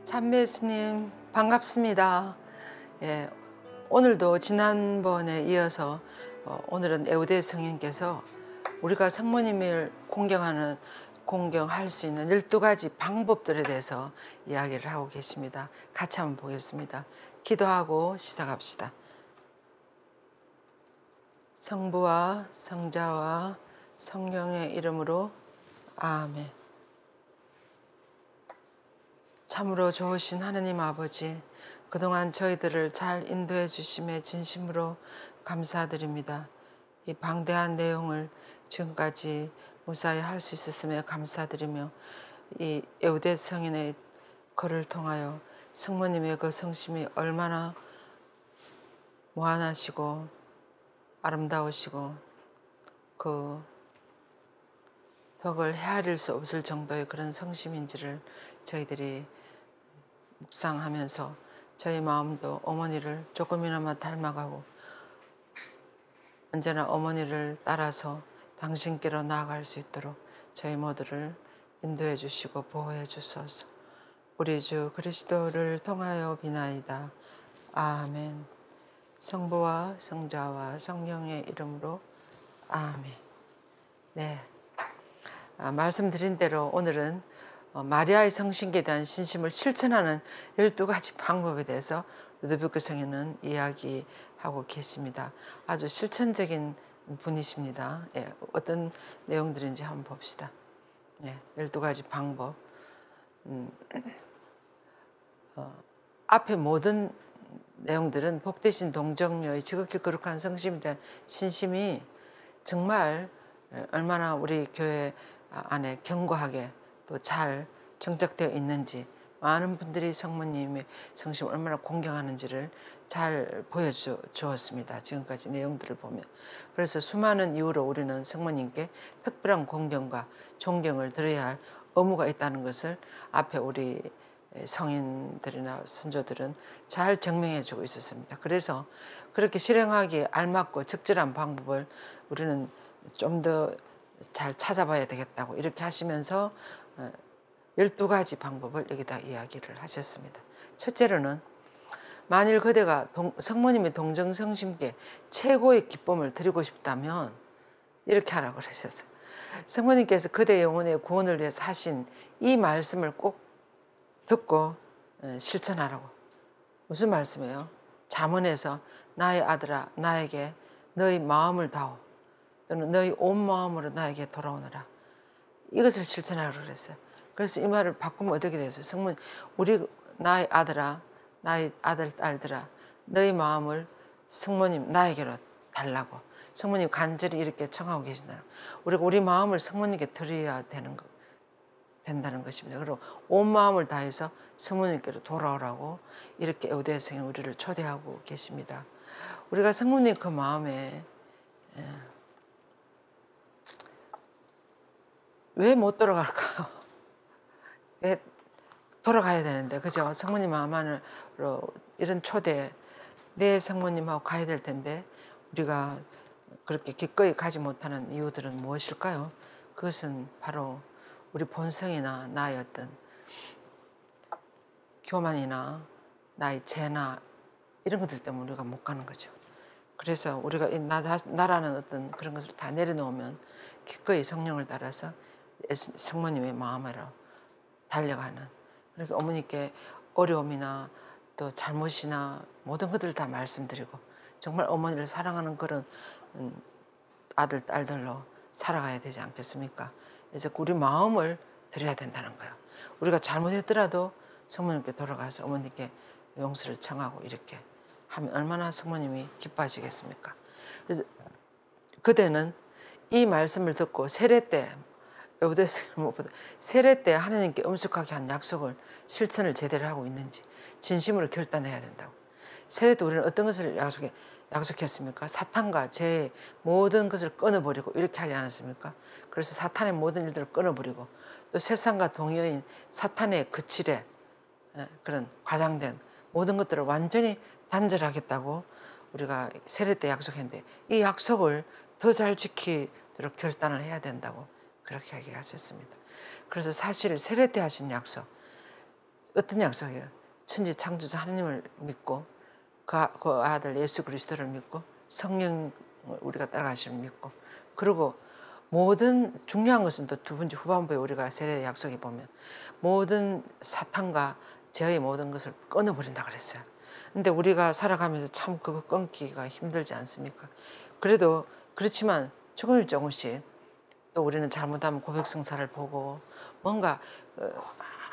참매 예수님 반갑습니다. 예, 오늘도 지난번에 이어서 오늘은 에우대 성인께서 우리가 성모님을 공경할 수 있는 12가지 방법들에 대해서 이야기를 하고 계십니다. 같이 한번 보겠습니다. 기도하고 시작합시다. 성부와 성자와 성령의 이름으로 아멘. 참으로 좋으신 하느님 아버지, 그동안 저희들을 잘 인도해 주심에 진심으로 감사드립니다. 이 방대한 내용을 지금까지 무사히 할 수 있었음에 감사드리며, 이 에우대 성인의 글을 통하여 성모님의 그 성심이 얼마나 무한하시고 아름다우시고 그 덕을 헤아릴 수 없을 정도의 그런 성심인지를 저희들이 묵상하면서 저희 마음도 어머니를 조금이나마 닮아가고 언제나 어머니를 따라서 당신께로 나아갈 수 있도록 저희 모두를 인도해 주시고 보호해 주소서. 우리 주 그리스도를 통하여 비나이다. 아멘. 성부와 성자와 성령의 이름으로 아멘. 네, 말씀드린 대로 오늘은 마리아의 성신께 대한 신심을 실천하는 12가지 방법에 대해서 루도비코 성인은 이야기하고 계십니다. 아주 실천적인 분이십니다. 예, 어떤 내용들인지 한번 봅시다. 예, 12가지 방법. 앞에 모든 내용들은 복되신 동정녀의 지극히 거룩한 성심에 대한 신심이 정말 얼마나 우리 교회 안에 견고하게 또 잘 정착되어 있는지, 많은 분들이 성모님의 성심을 얼마나 공경하는지를 잘 보여주었습니다. 지금까지 내용들을 보면. 그래서 수많은 이유로 우리는 성모님께 특별한 공경과 존경을 드려야 할 의무가 있다는 것을 앞에 우리 성인들이나 선조들은 잘 증명해 주고 있었습니다. 그래서 그렇게 실행하기에 알맞고 적절한 방법을 우리는 좀 더 잘 찾아봐야 되겠다고 이렇게 하시면서 12가지 방법을 여기다 이야기를 하셨습니다. 첫째로는 만일 그대가 성모님의 동정성심께 최고의 기쁨을 드리고 싶다면 이렇게 하라고 그러셨어요. 성모님께서 그대 영혼의 구원을 위해서 하신 이 말씀을 꼭 듣고 실천하라고. 무슨 말씀이에요? 잠언에서 나의 아들아 나에게 너의 마음을 다오, 또는 너희 온 마음으로 나에게 돌아오너라. 이것을 실천하라고 그랬어요. 그래서 이 말을 바꾸면 어떻게 됐어요? 성모님, 나의 아들아, 나의 아들, 딸들아, 너희 마음을 성모님 나에게로 달라고. 성모님 간절히 이렇게 청하고 계신다. 우리가 우리 마음을 성모님께 드려야 된다는 것입니다. 그리고 온 마음을 다해서 성모님께로 돌아오라고 이렇게 에우대 성인 우리를 초대하고 계십니다. 우리가 성모님 그 마음에 왜 못 돌아갈까요? 왜 돌아가야 되는데, 그죠? 성모님 마음으로 이런 초대, 내 성모님하고 가야 될 텐데 우리가 그렇게 기꺼이 가지 못하는 이유들은 무엇일까요? 그것은 바로 우리 본성이나 나의 어떤 교만이나 나의 죄나 이런 것들 때문에 우리가 못 가는 거죠. 그래서 우리가 나라는 어떤 그런 것을 다 내려놓으면 기꺼이 성령을 따라서 성모님의 마음으로 달려가는, 그렇게 어머니께 어려움이나 또 잘못이나 모든 것들을 다 말씀드리고 정말 어머니를 사랑하는 그런 아들, 딸들로 살아가야 되지 않겠습니까? 그래서 우리 마음을 드려야 된다는 거예요. 우리가 잘못했더라도 성모님께 돌아가서 어머니께 용서를 청하고 이렇게 하면 얼마나 성모님이 기뻐하시겠습니까? 그래서 그대는 이 말씀을 듣고 세례 때, 세례 때 하나님께 엄숙하게 한 약속을 실천을 제대로 하고 있는지 진심으로 결단해야 된다고. 세례 때 우리는 어떤 것을 약속했습니까? 사탄과 죄의 모든 것을 끊어버리고 이렇게 하지 않았습니까? 그래서 사탄의 모든 일들을 끊어버리고 또 세상과 동요인 사탄의 그칠에 그런 과장된 모든 것들을 완전히 단절하겠다고 우리가 세례 때 약속했는데, 이 약속을 더 잘 지키도록 결단을 해야 된다고 그렇게 얘기하셨습니다. 그래서 사실 세례 때 하신 약속, 어떤 약속이에요? 천지 창조자 하나님을 믿고 그 아들 예수 그리스도를 믿고 성령을 우리가 따라가시는 믿고, 그리고 모든 중요한 것은 또 두 번째 후반부에 우리가 세례 약속에 보면 모든 사탄과 죄의 모든 것을 끊어버린다 그랬어요. 근데 우리가 살아가면서 참 그거 끊기가 힘들지 않습니까? 그래도 그렇지만 조금씩 또 우리는 잘못하면 고백성사를 보고 뭔가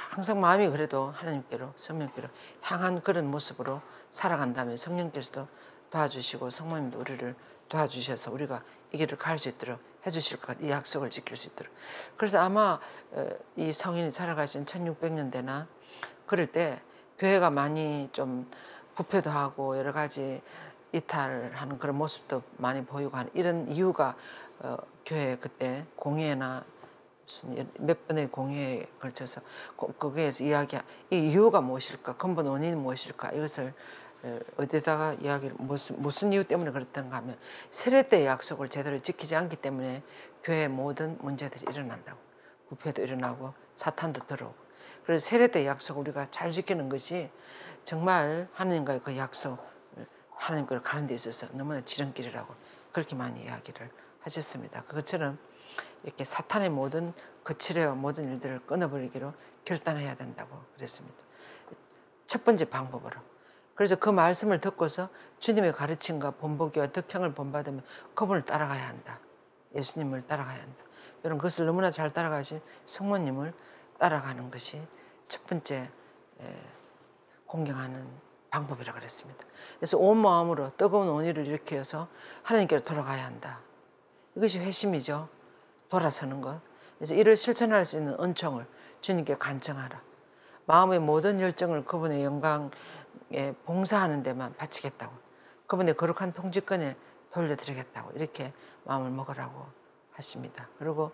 항상 마음이 그래도 하나님께로 성령께로 향한 그런 모습으로 살아간다면 성령께서도 도와주시고 성모님도 우리를 도와주셔서 우리가 이 길을 갈 수 있도록 해주실 것 같아요. 이 약속을 지킬 수 있도록. 그래서 아마 이 성인이 살아가신 1600년대나 그럴 때 교회가 많이 좀 부패도 하고 여러 가지 이탈하는 그런 모습도 많이 보이고 하는 이런 이유가 교회 그때 공예나 무슨 몇 번의 공예에 걸쳐서 거기에서 이 이유가 무엇일까, 근본 원인이 무엇일까, 이것을 어디다가 이야기를 무슨 이유 때문에 그렇던가 하면 세례 때의 약속을 제대로 지키지 않기 때문에 교회의 모든 문제들이 일어난다고. 부패도 일어나고 사탄도 들어오고. 그래서 세례 때의 약속을 우리가 잘 지키는 것이 정말 하나님과의 그 약속, 하나님께로 가는 데 있어서 너무나 지름길이라고 그렇게 많이 이야기를 하셨습니다. 그것처럼 이렇게 사탄의 모든 거칠애와 모든 일들을 끊어버리기로 결단해야 된다고 그랬습니다. 첫 번째 방법으로. 그래서 그 말씀을 듣고서 주님의 가르침과 본보기와 덕형을 본받으며 그분을 따라가야 한다. 예수님을 따라가야 한다. 여러분 그것을 너무나 잘 따라가신 성모님을 따라가는 것이 첫 번째 공경하는 방법이라고 그랬습니다. 그래서 온 마음으로 뜨거운 온유를 일으켜서 하나님께로 돌아가야 한다. 이것이 회심이죠. 돌아서는 것. 그래서 이를 실천할 수 있는 은총을 주님께 간청하라. 마음의 모든 열정을 그분의 영광에 봉사하는 데만 바치겠다고. 그분의 거룩한 통치권에 돌려드리겠다고. 이렇게 마음을 먹으라고 하십니다. 그리고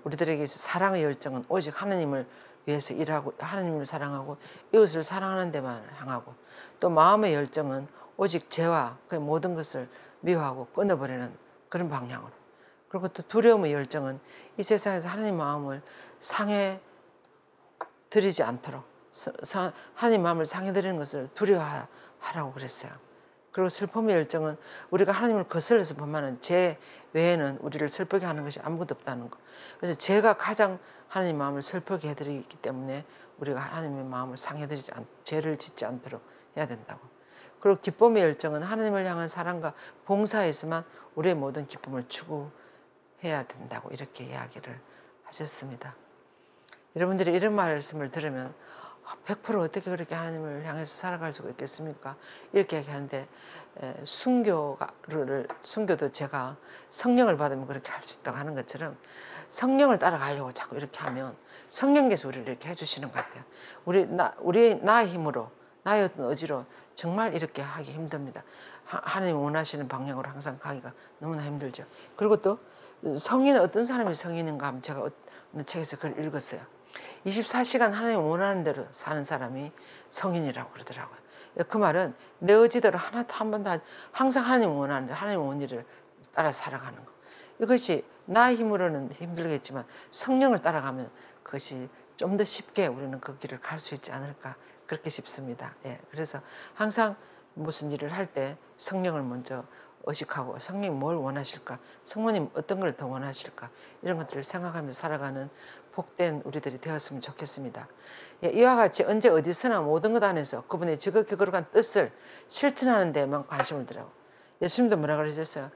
우리들에게 사랑의 열정은 오직 하나님을 위해서 일하고 하나님을 사랑하고 이웃을 사랑하는 데만 향하고, 또 마음의 열정은 오직 죄와 그 모든 것을 미워하고 끊어버리는 그런 방향으로. 그리고 또 두려움의 열정은 이 세상에서 하나님 마음을 상해 드리지 않도록, 하나님 마음을 상해 드리는 것을 두려워하라고 그랬어요. 그리고 슬픔의 열정은 우리가 하나님을 거슬러서 범하는 죄 외에는 우리를 슬프게 하는 것이 아무것도 없다는 것. 그래서 죄가 가장 하나님 마음을 슬프게 해드리기 때문에 우리가 하나님의 마음을 상해드리지 죄를 짓지 않도록 해야 된다고. 그리고 기쁨의 열정은 하나님을 향한 사랑과 봉사에서만 우리의 모든 기쁨을 추구해야 된다고 이렇게 이야기를 하셨습니다. 여러분들이 이런 말씀을 들으면 100% 어떻게 그렇게 하나님을 향해서 살아갈 수가 있겠습니까? 이렇게 얘기하는데 순교도 제가 성령을 받으면 그렇게 할 수 있다고 하는 것처럼 성령을 따라가려고 자꾸 이렇게 하면 성령께서 우리를 이렇게 해주시는 것 같아요. 나의 힘으로, 나의 어떤 의지로 정말 이렇게 하기 힘듭니다. 하나님 원하시는 방향으로 항상 가기가 너무나 힘들죠. 그리고 또 어떤 사람이 성인인가 하면 제가 어느 책에서 그걸 읽었어요. 24시간 하나님 원하는 대로 사는 사람이 성인이라고 그러더라고요. 그 말은 내 의지대로 하나도 한 번도 항상 하나님 원하는 대로 하나님 원리를 따라 살아가는 거. 이것이 나의 힘으로는 힘들겠지만 성령을 따라가면 그것이 좀 더 쉽게 우리는 그 길을 갈 수 있지 않을까 그렇게 싶습니다. 예, 그래서 항상 무슨 일을 할 때 성령을 먼저 의식하고 성령이 뭘 원하실까, 성모님 어떤 걸 더 원하실까, 이런 것들을 생각하면서 살아가는 복된 우리들이 되었으면 좋겠습니다. 예, 이와 같이 언제 어디서나 모든 것 안에서 그분의 지극히 거룩한 뜻을 실천하는 데만 관심을 두라고. 예수님도 뭐라 그러셨어요?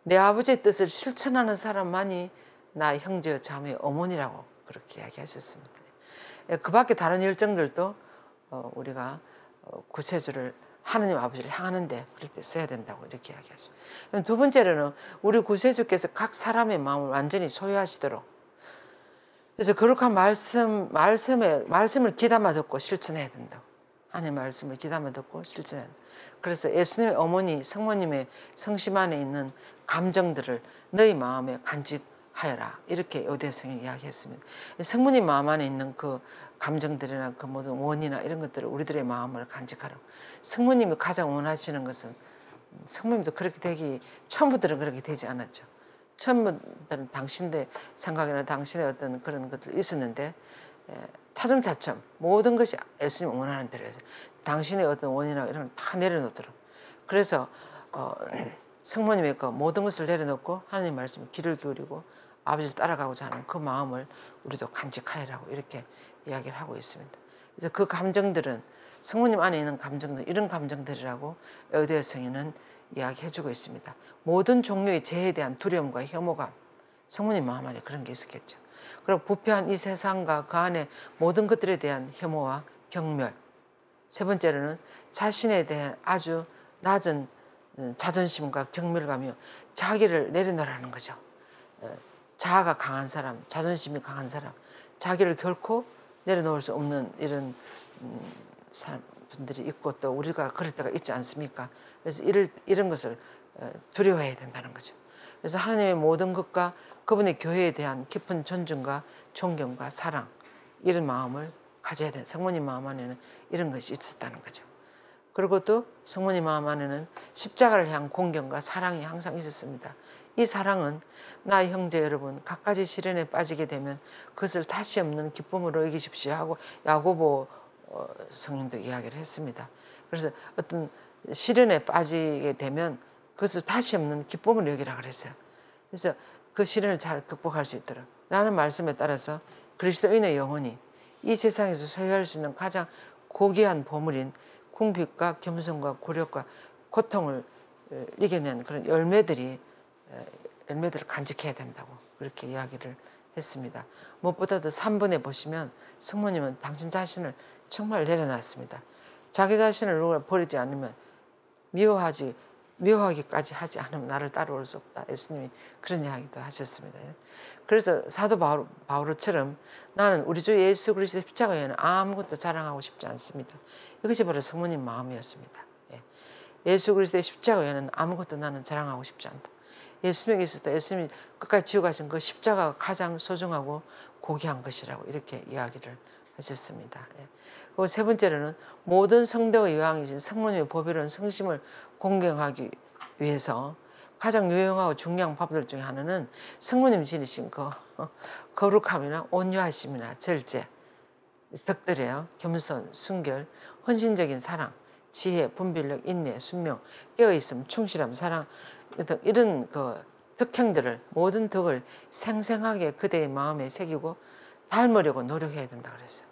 내 아버지의 뜻을 실천하는 사람만이 나의 형제요 자매의 어머니라고 그렇게 이야기하셨습니다. 예, 그 밖에 다른 열정들도 우리가 구세주를 하나님 아버지를 향하는데 그럴 때 써야 된다고 이렇게 이야기하십니다. 두 번째로는 우리 구세주께서 각 사람의 마음을 완전히 소유하시도록, 그래서 거룩한 말씀을 귀담아 듣고 실천해야 된다고. 하나님의 말씀을 귀담아 듣고 실천해야 된다. 그래서 예수님의 어머니 성모님의 성심 안에 있는 감정들을 너희 마음에 간직하여라, 이렇게 요대성이 이야기했습니다. 성모님 마음 안에 있는 그 감정들이나 그 모든 원이나 이런 것들을 우리들의 마음을 간직하라고. 성모님이 가장 원하시는 것은, 성모님도 그렇게 되기 처음부터는 그렇게 되지 않았죠. 처음부터는 당신의 생각이나 당신의 어떤 그런 것들이 있었는데 차츰차츰 모든 것이 예수님 원하는 대로 해서 당신의 어떤 원인이나 이런 걸 다 내려놓도록. 그래서 성모님의 그 모든 것을 내려놓고 하나님 말씀에 귀를 기울이고 아버지를 따라가고자 하는 그 마음을 우리도 간직하여라고 이렇게 이야기를 하고 있습니다. 그래서 그 감정들은 성모님 안에 있는 감정들, 이런 감정들이라고 에우대아 성인은 이야기해주고 있습니다. 모든 종류의 죄에 대한 두려움과 혐오감, 성모님 마음 안에 그런 게 있었겠죠. 그리고 부패한 이 세상과 그 안에 모든 것들에 대한 혐오와 경멸. 세 번째로는 자신에 대한 아주 낮은 자존심과 경멸감이요, 자기를 내려놓으라는 거죠. 자아가 강한 사람, 자존심이 강한 사람, 자기를 결코 내려놓을 수 없는 이런 분들이 있고, 또 우리가 그럴 때가 있지 않습니까? 그래서 이런 것을 두려워해야 된다는 거죠. 그래서 하나님의 모든 것과 그분의 교회에 대한 깊은 존중과 존경과 사랑, 이런 마음을 가져야 된, 성모님 마음 안에는 이런 것이 있었다는 거죠. 그리고 또 성모님 마음 안에는 십자가를 향한 공경과 사랑이 항상 있었습니다. 이 사랑은 나의 형제 여러분, 갖가지 시련에 빠지게 되면 그것을 다시 없는 기쁨으로 여기십시오 하고 야고보 성령도 이야기를 했습니다. 그래서 어떤 시련에 빠지게 되면 그것을 다시 없는 기쁨으로 여기라 그랬어요. 그래서 그 시련을 잘 극복할 수 있도록 라는 말씀에 따라서 그리스도인의 영혼이 이 세상에서 소유할 수 있는 가장 고귀한 보물인 궁핍과 겸손과 굴욕과 고통을 이겨낸 그런 열매들을 간직해야 된다고 그렇게 이야기를 했습니다. 무엇보다도 3번에 보시면 성모님은 당신 자신을 정말 내려놨습니다. 자기 자신을 버리지 않으면 미워하기까지 하지 않으면 나를 따라올 수 없다. 예수님이 그런 이야기도 하셨습니다. 그래서 사도 바울처럼 나는 우리 주 예수 그리스도의 십자가 외에는 아무것도 자랑하고 싶지 않습니다. 이것이 바로 성모님 마음이었습니다. 예수 그리스도의 십자가 외에는 아무것도 나는 자랑하고 싶지 않다. 예수님에게 있어도 예수님이 끝까지 지고 가신 그 십자가가 가장 소중하고 고귀한 것이라고 이렇게 이야기를 하셨습니다. 그리고 세 번째로는 모든 성도의 요양이신 성모님의 보배로운 성심을 공경하기 위해서 가장 유용하고 중요한 법들 중에 하나는 성모님 지니신 그 거룩함이나 온유하심이나 절제, 덕들이에요. 겸손, 순결, 헌신적인 사랑, 지혜, 분별력, 인내, 순명, 깨어있음, 충실함, 사랑, 이런 그 덕행들을, 모든 덕을 생생하게 그대의 마음에 새기고 닮으려고 노력해야 된다 그랬어요.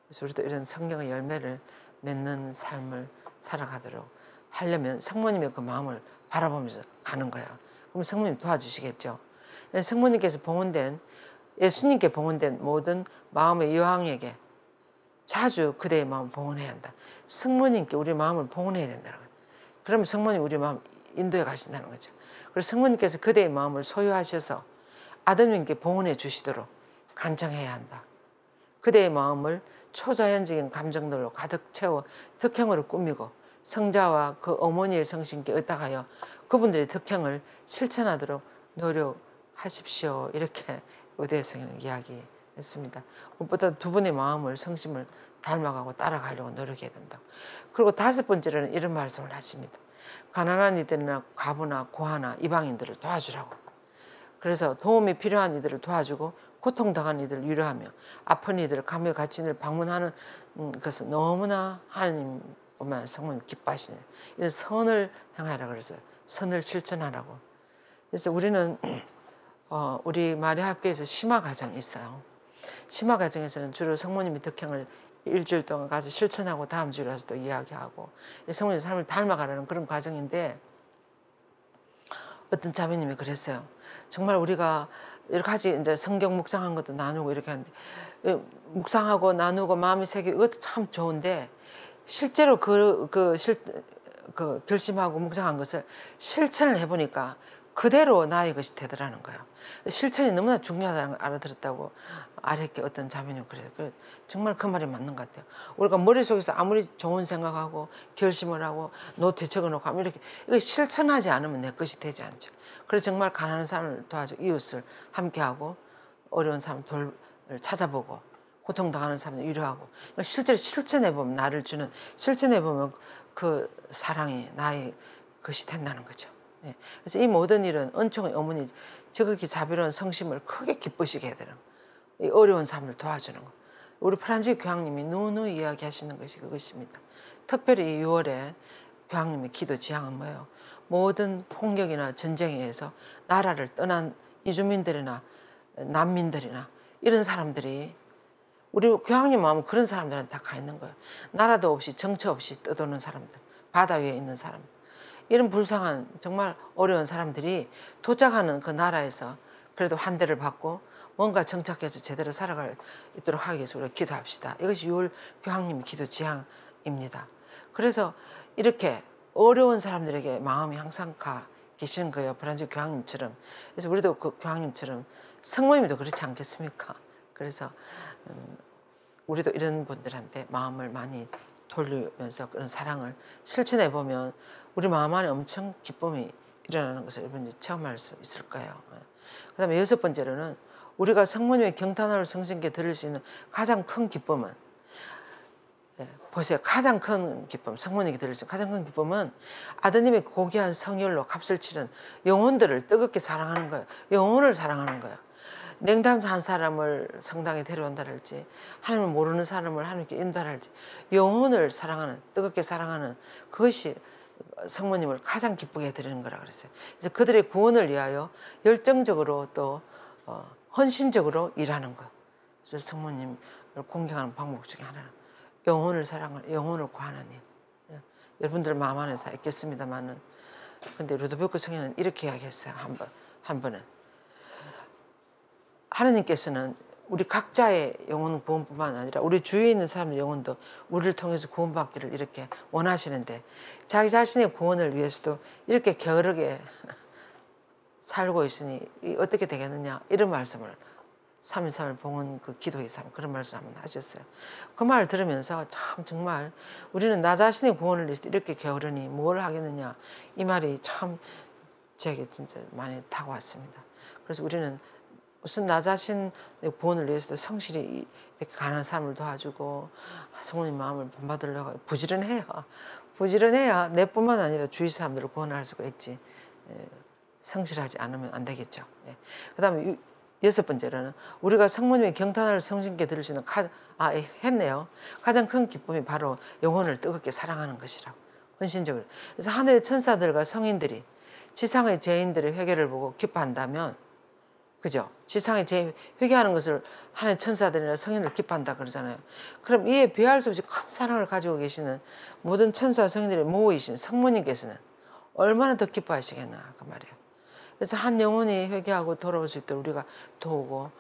그래서 우리도 이런 성령의 열매를 맺는 삶을 살아가도록 하려면 성모님의 그 마음을 바라보면서 가는 거야. 그럼 성모님 도와주시겠죠. 성모님께서 봉헌된, 예수님께 봉헌된 모든 마음의 여왕에게 자주 그대의 마음을 봉헌해야 한다. 성모님께 우리 마음을 봉헌해야 된다는 거예요. 그러면 성모님 우리 마음 인도해 가신다는 거죠. 그래서 성모님께서 그대의 마음을 소유하셔서 아드님께 봉헌해 주시도록 간청해야 한다. 그대의 마음을 초자연적인 감정들로 가득 채워 덕행으로 꾸미고 성자와 그 어머니의 성신께 의탁하여 그분들의 덕행을 실천하도록 노력하십시오. 이렇게 의대성에는 이야기했습니다. 무엇보다 두 분의 마음을, 성심을 닮아가고 따라가려고 노력해야 된다. 그리고 다섯 번째로는 이런 말씀을 하십니다. 가난한 이들이나 과부나 고아나 이방인들을 도와주라고. 그래서 도움이 필요한 이들을 도와주고 고통당한 이들을 위로하며 아픈 이들, 감옥에 갇힌 이들을 방문하는 것은 너무나 하나님뿐만 성모님 기뻐하시네. 이런 선을 행하라 그래서 선을 실천하라고. 그래서 우리는 우리 마리아 학교에서 심화 과정이 있어요. 심화 과정에서는 주로 성모님의 덕행을 일주일 동안 가서 실천하고 다음 주에 와서 또 이야기하고 성모님 삶을 닮아가라는 그런 과정인데, 어떤 자매님이 그랬어요. 정말 우리가 여러 가지 이제 성경 묵상한 것도 나누고 이렇게 하는데, 묵상하고 나누고 마음이 새기고 이것도 참 좋은데 실제로 그 결심하고 묵상한 것을 실천을 해보니까 그대로 나의 것이 되더라는 거예요. 실천이 너무나 중요하다는 걸 알아들었다고 아랫게 어떤 자매님 그래요. 정말 그 말이 맞는 것 같아요. 우리가 머릿속에서 아무리 좋은 생각하고 결심을 하고 노트에 적어놓고 하면 이거 실천하지 않으면 내 것이 되지 않죠. 그래서 정말 가난한 사람을 도와주고 이웃을 함께하고 어려운 사람을 찾아보고 고통당하는 사람을 위로하고, 실제로 실천해보면 나를 주는, 실천해보면 그 사랑이 나의 것이 된다는 거죠. 그래서 이 모든 일은 은총의 어머니 지극히 자비로운 성심을 크게 기쁘시게 해야 되는 거예요. 이 어려운 사람을 도와주는 거. 우리 프란시스 교황님이 누누이 이야기하시는 것이 그것입니다. 특별히 6월에 교황님의 기도 지향은 뭐예요? 모든 폭력이나 전쟁에 의해서 나라를 떠난 이주민들이나 난민들이나 이런 사람들이 우리 교황님 마음은 그런 사람들한테 다 가 있는 거예요. 나라도 없이 정처 없이 떠도는 사람들, 바다 위에 있는 사람들, 이런 불쌍한 정말 어려운 사람들이 도착하는 그 나라에서 그래도 환대를 받고 뭔가 정착해서 제대로 살아갈 있도록 하기 위해서 우리가 기도합시다. 이것이 6월 교황님의 기도 지향입니다. 그래서 이렇게 어려운 사람들에게 마음이 항상 가 계시는 거예요. 프란시스 교황님처럼. 그래서 우리도 그 교황님처럼 성모님도 그렇지 않겠습니까? 그래서 우리도 이런 분들한테 마음을 많이 돌리면서 그런 사랑을 실천해 보면 우리 마음 안에 엄청 기쁨이 일어나는 것을 여러분이 체험할 수 있을 거예요. 그 다음에 6번째로는 우리가 성모님의 경탄을 성신께 드릴 수 있는 가장 큰 기쁨은, 보세요. 가장 큰 기쁨, 성모님께 드릴 수 있는 가장 큰 기쁨은 아드님의 고귀한 성혈로 값을 치른 영혼들을 뜨겁게 사랑하는 거예요. 영혼을 사랑하는 거예요. 냉담 한 사람을 성당에 데려온다랄지, 하나님을 모르는 사람을 하나님께 인도할지, 영혼을 사랑하는, 뜨겁게 사랑하는 그것이 성모님을 가장 기쁘게 해드리는 거라 그랬어요. 그래서 그들의 구원을 위하여 열정적으로 또 헌신적으로 일하는 것. 그래서 성모님을 공경하는 방법 중에 하나는 영혼을 사랑하는, 영혼을 구하는 일. 여러분들 마음 안에 다 있겠습니다만은, 근데 루도비코 성인은 이렇게 이야기했어요. 한 번은 하느님께서는 우리 각자의 영혼 구원뿐만 아니라 우리 주위에 있는 사람의 영혼도 우리를 통해서 구원받기를 이렇게 원하시는데, 자기 자신의 구원을 위해서도 이렇게 게으르게 살고 있으니 어떻게 되겠느냐, 이런 말씀을 3.1.3일 봉헌 그 기도에서 그런 말씀 한번 하셨어요. 그 말을 들으면서 참 정말 우리는 나 자신의 구원을 위해서 이렇게 게으르니 뭘 하겠느냐, 이 말이 참 제게 진짜 많이 다가왔습니다. 그래서 우리는 무슨 나 자신의 구원을 위해서도 성실히 이렇게 가난한 사람을 도와주고 성모님 마음을 본받으려고 부지런해야 내뿐만 아니라 주위 사람들을 구원할 수가 있지. 성실하지 않으면 안 되겠죠. 그 다음에 6번째로는 우리가 성모님의 경탄을 성신께 드릴 수 있는 했네요. 가장 큰 기쁨이 바로 영혼을 뜨겁게 사랑하는 것이라고, 헌신적으로. 그래서 하늘의 천사들과 성인들이 지상의 죄인들의 회개를 보고 기뻐한다면, 그죠? 지상의 죄 회개하는 것을 하나의 천사들이나 성인을 기뻐한다 그러잖아요. 그럼 이에 비할 수 없이 큰 사랑을 가지고 계시는 모든 천사 성인들의 모이신 성모님께서는 얼마나 더 기뻐하시겠나 그 말이에요. 그래서 한 영혼이 회개하고 돌아올 수 있도록 우리가 도우고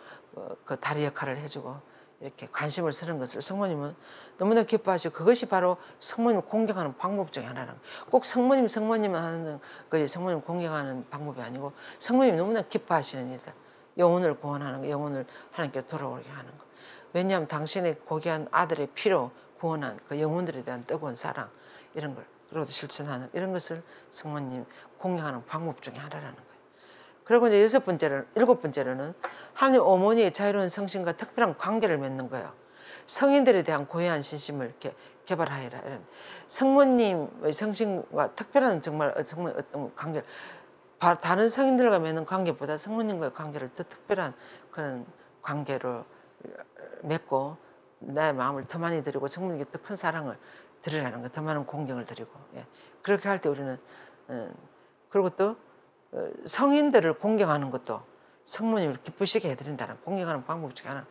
그 다리 역할을 해주고 이렇게 관심을 쓰는 것을 성모님은 너무나 기뻐하시고, 그것이 바로 성모님을 공경하는 방법 중에 하나라는 거예요. 꼭 성모님을 하는 것이 성모님을 공경하는 방법이 아니고 성모님이 너무나 기뻐하시는 일이다. 영혼을 구원하는 거, 영혼을 하나님께 돌아오게 하는 거. 왜냐하면 당신의 고귀한 아들의 피로 구원한 그 영혼들에 대한 뜨거운 사랑, 이런 걸 그리고 실천하는 이런 것을 성모님 공경하는 방법 중에 하나라는 거예요. 그리고 이제 7번째로는 하나님 어머니의 자유로운 성신과 특별한 관계를 맺는 거예요. 성인들에 대한 고유한 신심을 이렇게 개발하여라. 이런 성모님의 성신과 특별한 정말 어떤 관계를, 다른 성인들과 맺는 관계보다 성모님과의 관계를 더 특별한 그런 관계로 맺고 나의 마음을 더 많이 드리고 성모님께 더 큰 사랑을 드리라는 거, 더 많은 공경을 드리고, 그렇게 할 때 우리는 그리고 또 성인들을 공경하는 것도 성모님을 기쁘시게 해드린다는 공경하는 방법 중에 하나.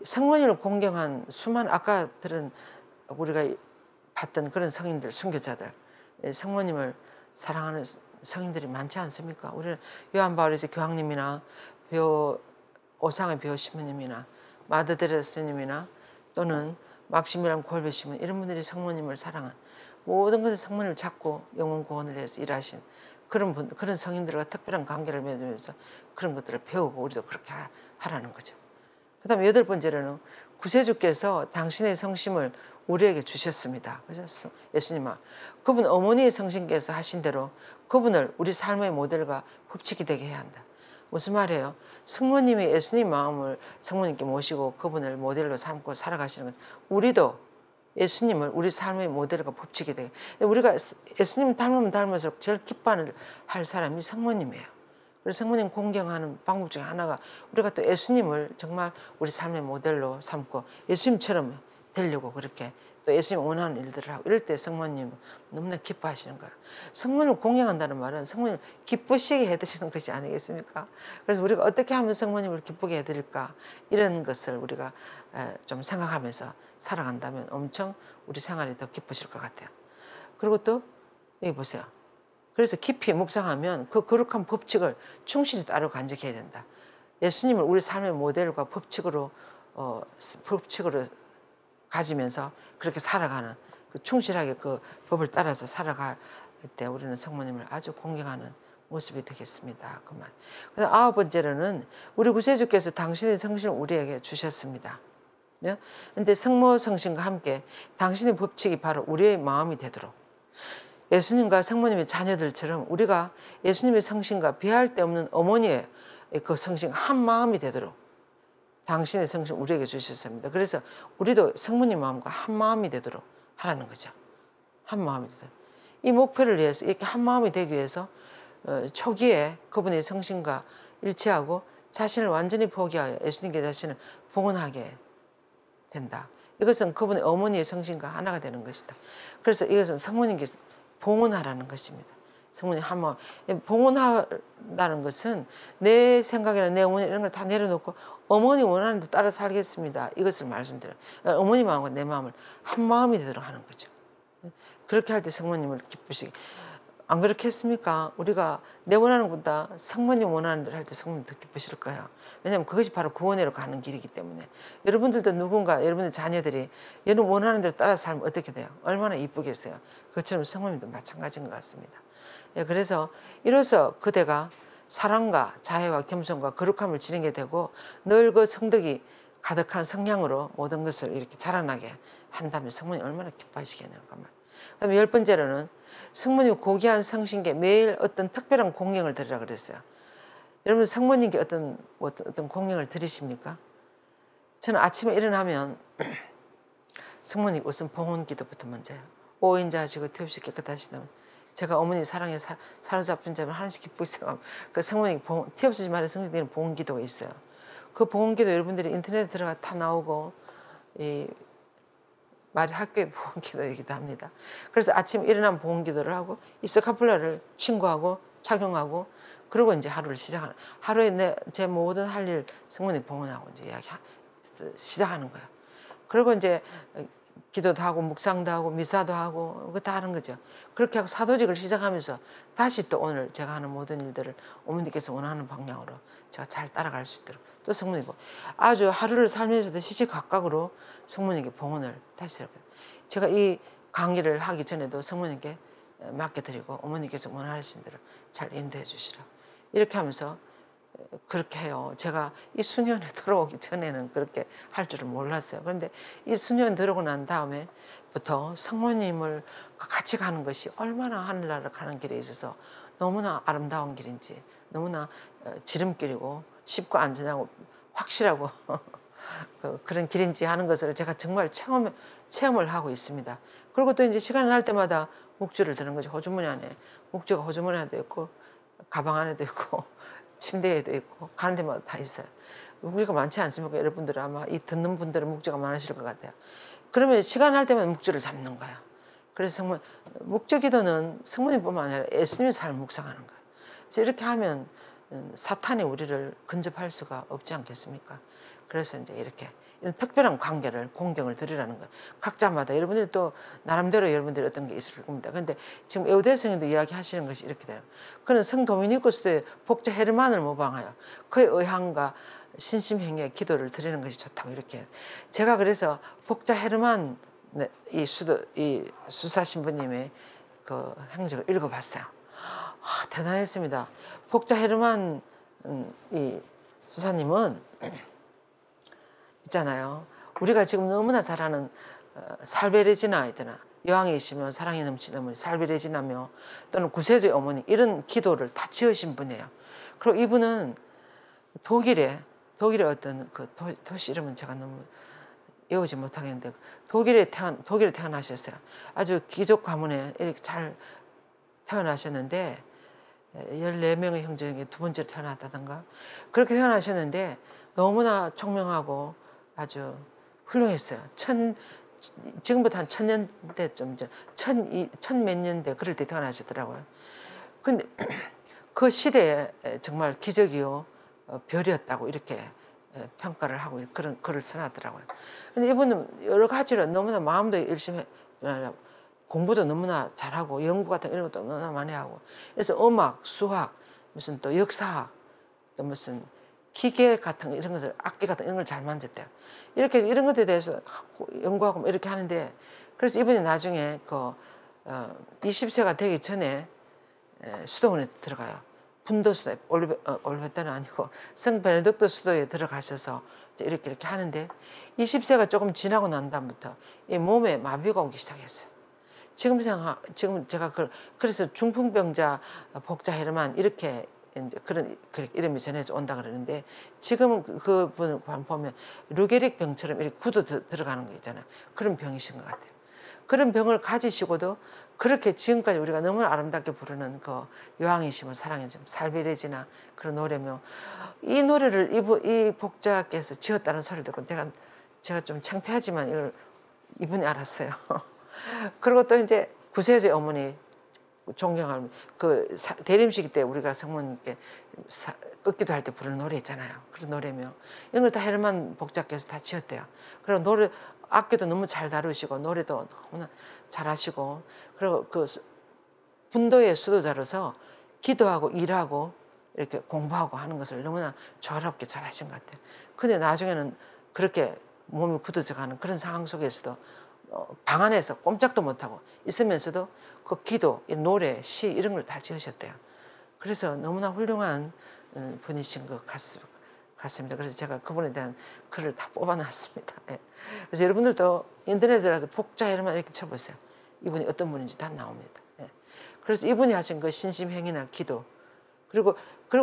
성모님을 공경한 수많은 아까 들은 우리가 봤던 그런 성인들, 순교자들, 성모님을 사랑하는 성인들이 많지 않습니까? 우리는 요한 바오리스 교황님이나 오상의 배우 신부님이나 마더 테레스님이나 또는 막시밀란 골베 신부, 이런 분들이 성모님을 사랑한, 모든 것을 성모님을 찾고 영혼 구원을 위해서 일하신 그런 성인들과 특별한 관계를 맺으면서 그런 것들을 배우고 우리도 그렇게 하라는 거죠. 그 다음에 8번째로는 구세주께서 당신의 성심을 우리에게 주셨습니다. 그래서 예수님아, 그분 어머니의 성신께서 하신 대로 그분을 우리 삶의 모델과 법칙이 되게 해야 한다. 무슨 말이에요? 성모님이 예수님 마음을 성모님께 모시고 그분을 모델로 삼고 살아가시는 것, 우리도 예수님을 우리 삶의 모델과 법칙이 되게, 우리가 예수님 닮으면 닮을수록 제일 기뻐할 사람이 성모님이에요. 그래서 성모님 공경하는 방법 중에 하나가 우리가 또 예수님을 정말 우리 삶의 모델로 삼고 예수님처럼 되려고 그렇게 또 예수님 원하는 일들을 하고 이럴 때 성모님 너무나 기뻐하시는 거예요. 성모님을 공경한다는 말은 성모님을 기쁘시게 해드리는 것이 아니겠습니까? 그래서 우리가 어떻게 하면 성모님을 기쁘게 해드릴까 이런 것을 우리가 좀 생각하면서 살아간다면 엄청 우리 생활이 더 기쁘실 것 같아요. 그리고 또 여기 보세요. 그래서 깊이 묵상하면 그 거룩한 법칙을 충실히 따르고 간직해야 된다. 예수님을 우리 삶의 모델과 법칙으로 가지면서 그렇게 살아가는 충실하게 그 법을 따라서 살아갈 때 우리는 성모님을 아주 공경하는 모습이 되겠습니다. 그 말. 그다음 9번째로는 우리 구세주께서 당신의 성신을 우리에게 주셨습니다. 그런데 성모 성신과 함께 당신의 법칙이 바로 우리의 마음이 되도록 예수님과 성모님의 자녀들처럼 우리가 예수님의 성신과 비할 데 없는 어머니의 그 성신 한 마음이 되도록 당신의 성신 우리에게 주셨습니다. 그래서 우리도 성모님 마음과 한 마음이 되도록 하라는 거죠. 한 마음이 되도록. 이 목표를 위해서 이렇게 한 마음이 되기 위해서 초기에 그분의 성신과 일치하고 자신을 완전히 포기하여 예수님께 자신을 봉헌하게 된다. 이것은 그분의 어머니의 성신과 하나가 되는 것이다. 그래서 이것은 성모님께 봉헌하라는 것입니다. 성모님 한 마음. 봉헌하라는 것은 내 생각이나 내 어머니 이런 걸 다 내려놓고 어머니 원하는 대로 따라 살겠습니다. 이것을 말씀드려요. 어머니 마음과 내 마음을 한 마음이 되도록 하는 거죠. 그렇게 할 때 성모님을 기쁘시게. 안 그렇게 했습니까? 우리가 내 원하는 것보다 성모님 원하는 대로 할 때 성모님 더 기쁘실 거예요. 왜냐하면 그것이 바로 구원으로 가는 길이기 때문에. 여러분들도 누군가 여러분의 자녀들이 여러분 원하는 대로 따라서 살면 어떻게 돼요? 얼마나 이쁘겠어요. 그것처럼 성모님도 마찬가지인 것 같습니다. 그래서 이로써 그대가 사랑과 자애와 겸손과 거룩함을 지니게 되고 늘 그 성덕이 가득한 성량으로 모든 것을 이렇게 자라나게 한다면 성모님 얼마나 기뻐하시겠냐고. 그다음에 10번째로는 성모님 고귀한 성신께 매일 어떤 특별한 공경을 드리라 그랬어요. 여러분 성모님께 어떤 공경을 드리십니까? 저는 아침에 일어나면 성모님 우선 봉헌 기도부터 먼저 해요. 오인자하시고 태우시 깨끗하시다면 제가 어머니 사랑에 사로잡힌 자면 하나씩 기쁘게 생각하면 그 성모님 태우시지 말의 성신되는 봉헌 기도가 있어요. 그 봉헌 기도 여러분들이 인터넷에 들어가 다 나오고 이 말이 학교의 봉헌 기도이기도 합니다. 그래서 아침 일어나면 봉헌 기도를 하고 이 스카플라를 친구하고 착용하고 그리고 이제 하루를 시작하는 하루에 제 모든 할 일 성모님 봉헌하고 이제 이야기 시작하는 거예요. 그리고 이제 기도도 하고 묵상도 하고 미사도 하고 그거 다 하는 거죠. 그렇게 하고 사도직을 시작하면서 다시 또 오늘 제가 하는 모든 일들을 어머니께서 원하는 방향으로 제가 잘 따라갈 수 있도록 또 성모님 아주 하루를 살면서도 시시각각으로 성모님께 봉헌을 다시 해요. 제가 이 강의를 하기 전에도 성모님께 맡겨드리고 어머니께서 원하시는 대로 잘 인도해 주시라고 이렇게 하면서 그렇게 해요. 제가 이 수년에 들어오기 전에는 그렇게 할 줄을 몰랐어요. 그런데 이 수년 들어오고 난 다음에부터 성모님을 같이 가는 것이 얼마나 하늘나라를 가는 길에 있어서 너무나 아름다운 길인지 너무나 지름길이고 쉽고 안전하고 확실하고 그런 길인지 하는 것을 제가 정말 체험을 하고 있습니다. 그리고 또 이제 시간이 날 때마다 묵주를 드는 거죠. 호주머니 안에 묵주가 호주머니 안에도 있고 가방 안에도 있고 침대에도 있고 가는 데마다 다 있어요. 묵주가 많지 않습니까? 여러분들 아마 이 듣는 분들은 묵주가 많으실 것 같아요. 그러면 시간 날 때마다 묵주를 잡는 거예요. 그래서 정말 묵주 기도는 성모님뿐만 아니라 예수님의 삶을 묵상하는 거예요. 그래서 이렇게 하면 사탄이 우리를 근접할 수가 없지 않겠습니까? 그래서 이제 이렇게 이런 특별한 관계를 공경을 드리라는 거예요. 각자마다 여러분들이 또 나름대로 여러분들이 어떤 게 있을 겁니다. 그런데 지금 에우대 성인도 이야기하시는 것이 이렇게 돼요. 그는 성 도미니쿠스의 복자 헤르만을 모방하여 그의 의향과 신심행위의 기도를 드리는 것이 좋다고 이렇게. 제가 그래서 복자 헤르만 이 수사 신부님의 그 행적을 읽어봤어요. 대단했습니다. 복자 헤르만 이 수사님은 있잖아요. 우리가 지금 너무나 잘 아는 살베레지나 있잖아. 여왕이시며 사랑이 넘치는 어머니 살베레지나며 또는 구세주의 어머니 이런 기도를 다 지으신 분이에요. 그리고 이분은 독일의 어떤 그 도시 이름은 제가 너무 외우지 못하겠는데 독일에 태어나셨어요. 아주 귀족 가문에 이렇게 잘 태어나셨는데 14명의 형제 중에 두 번째로 태어났다던가 그렇게 태어나셨는데 너무나 총명하고 아주 훌륭했어요. 지금부터 한 1000년대쯤 천몇 년대 그럴 때 태어나셨더라고요. 근데 그 시대에 정말 기적이요 별이었다고 이렇게 평가를 하고 그런 글을 써놨더라고요. 근데 이분은 여러 가지로 너무나 마음도 열심히 공부도 너무나 잘하고 연구 같은 이런 것도 너무나 많이 하고 그래서 음악, 수학, 무슨 또 역사학 또 무슨 기계 같은 거 이런 것을 악기 같은 이런 걸 잘 만졌대요. 이렇게 이런 것에 대해서 연구하고 이렇게 하는데 그래서 이분이 나중에 20세가 되기 전에 수도원에 들어가요. 분도 수도 올베타는 아니고 성 베네딕토 수도에 들어가셔서 이렇게 하는데 20세가 조금 지나고 난 다음부터 이 몸에 마비가 오기 시작했어요. 지금 제가 그래서 중풍병자 복자 헤르만 이렇게 이제 그런 이름이 전해져 온다 그러는데 지금은 그분을 보면 루게릭 병처럼 이렇게 굳어 들어가는 거 있잖아요. 그런 병이신 것 같아요. 그런 병을 가지시고도 그렇게 지금까지 우리가 너무나 아름답게 부르는 그 요한이심을 사랑해 좀 살베레지나 그런 노래며 이 노래를 이 복자께서 지었다는 소리를 듣고 제가 좀 창피하지만 이걸 이분이 알았어요. 그리고 또 이제 구세주의 어머니 존경할 대림식 때 우리가 성모님께 꺾기도 할 때 부르는 노래 있잖아요. 그런 노래며 이런 걸 다 헤르만 복자께서 다 지었대요. 그리고 노래 악기도 너무 잘 다루시고 노래도 너무나 잘하시고 그리고 분도의 수도자로서 기도하고 일하고 이렇게 공부하고 하는 것을 너무나 조화롭게 잘하신 것 같아요. 근데 나중에는 그렇게 몸이 굳어져가는 그런 상황 속에서도 방 안에서 꼼짝도 못하고 있으면서도 그 기도, 노래, 시 이런 걸 다 지으셨대요. 그래서 너무나 훌륭한 분이신 것 같습니다. 그래서 제가 그분에 대한 글을 다 뽑아놨습니다. 예. 그래서 여러분들도 인터넷에 들어가서 복자 이름만 이렇게 쳐보세요. 이분이 어떤 분인지 다 나옵니다. 예. 그래서 이분이 하신 그 신심행위나 기도 그리고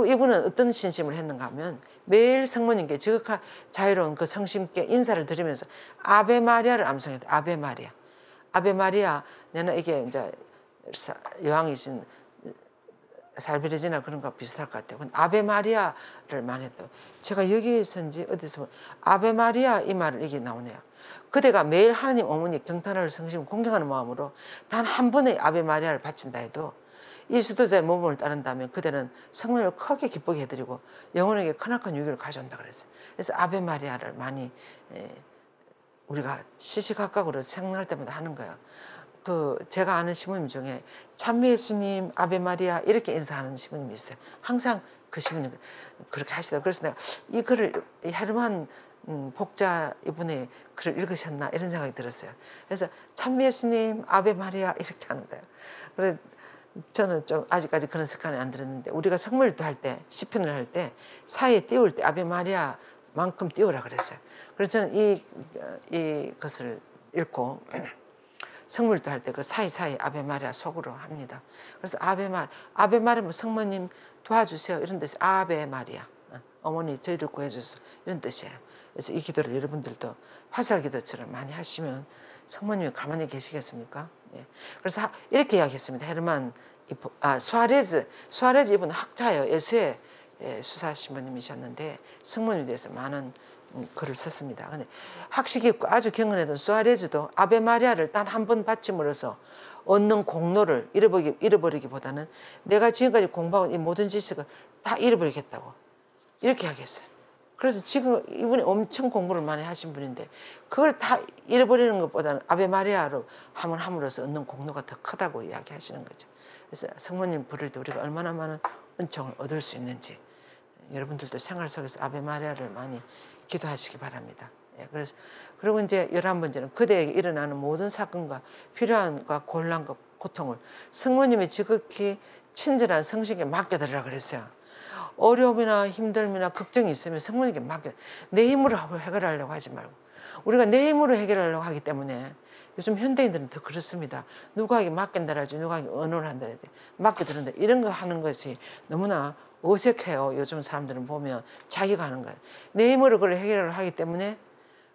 이분은 어떤 신심을 했는가 하면 매일 성모님께 지극한 자유로운 그 성심께 인사를 드리면서 아베 마리아를 암송했다. 아베 마리아. 아베 마리아 내가 이게 이제 요한이신 살베르지나 그런 거 비슷할 것 같아요. 아베 마리아를 많이 했다. 제가 여기에서인지 어디서 아베 마리아 이 말을 이게 나오네요. 그대가 매일 하나님 어머니 경탄을 성심 공경하는 마음으로 단 한 번의 아베 마리아를 바친다 해도 이 수도자의 몸을 따른다면 그대는 성령을 크게 기쁘게 해드리고 영혼에게 크나큰 유익을 가져온다 그랬어요. 그래서 아베 마리아를 많이 우리가 시시각각으로 생각할 때마다 하는 거예요. 제가 아는 시부님 중에 참미 예수님, 아베 마리아 이렇게 인사하는 시부님이 있어요. 항상 그 시부님 그렇게 하시더라고요. 그래서 내가 이 글을 헤르만 복자 이분의 글을 읽으셨나 이런 생각이 들었어요. 그래서 참미 예수님, 아베 마리아 이렇게 하는 거예요. 그래서 저는 좀 아직까지 그런 습관이 안 들었는데 우리가 성물도 할 때 시편을 할 때 사이에 띄울 때 아베 마리아만큼 띄우라 그랬어요. 그래서 저는 이것을 읽고 성물도 할 때 그 사이사이 아베 마리아 속으로 합니다. 그래서 아베 마리아 뭐 성모님 도와주세요 이런 뜻이 아베 마리아 어머니 저희들 구해주세요 이런 뜻이에요. 그래서 이 기도를 여러분들도 화살 기도처럼 많이 하시면 성모님이 가만히 계시겠습니까? 예. 그래서 이렇게 이야기했습니다. 헤르만 수아레즈 이분 학자예요. 예수의 수사 신부님이셨는데 성모님에 대해서 많은 글을 썼습니다. 근데 학식이 있고 아주 경건했던 수아레즈도 아베 마리아를 단 한 번 바침으로써 얻는 공로를 잃어버리기보다는 내가 지금까지 공부한 이 모든 지식을 다 잃어버리겠다고 이렇게 하겠어요. 그래서 지금 이분이 엄청 공부를 많이 하신 분인데 그걸 다 잃어버리는 것보다는 아베 마리아로 함으로써 얻는 공로가 더 크다고 이야기하시는 거죠. 그래서 성모님 부를 때 우리가 얼마나 많은 은총을 얻을 수 있는지 여러분들도 생활 속에서 아베 마리아를 많이 기도하시기 바랍니다. 예, 그리고 이제 11번째는 그대에게 일어나는 모든 사건과 필요함과 곤란과 고통을 성모님의 지극히 친절한 성신께 맡겨드리라 그랬어요. 어려움이나 힘듦이나 걱정이 있으면 성모님께 맡겨. 내 힘으로 해결하려고 하지 말고. 우리가 내 힘으로 해결하려고 하기 때문에 요즘 현대인들은 더 그렇습니다. 누구에게 맡긴다 할지 누구에게 언어를 한다 할지 맡겨드린다 이런 거 하는 것이 너무나 어색해요. 요즘 사람들은 보면 자기가 하는 거예요. 내 힘으로 그걸 해결을 하기 때문에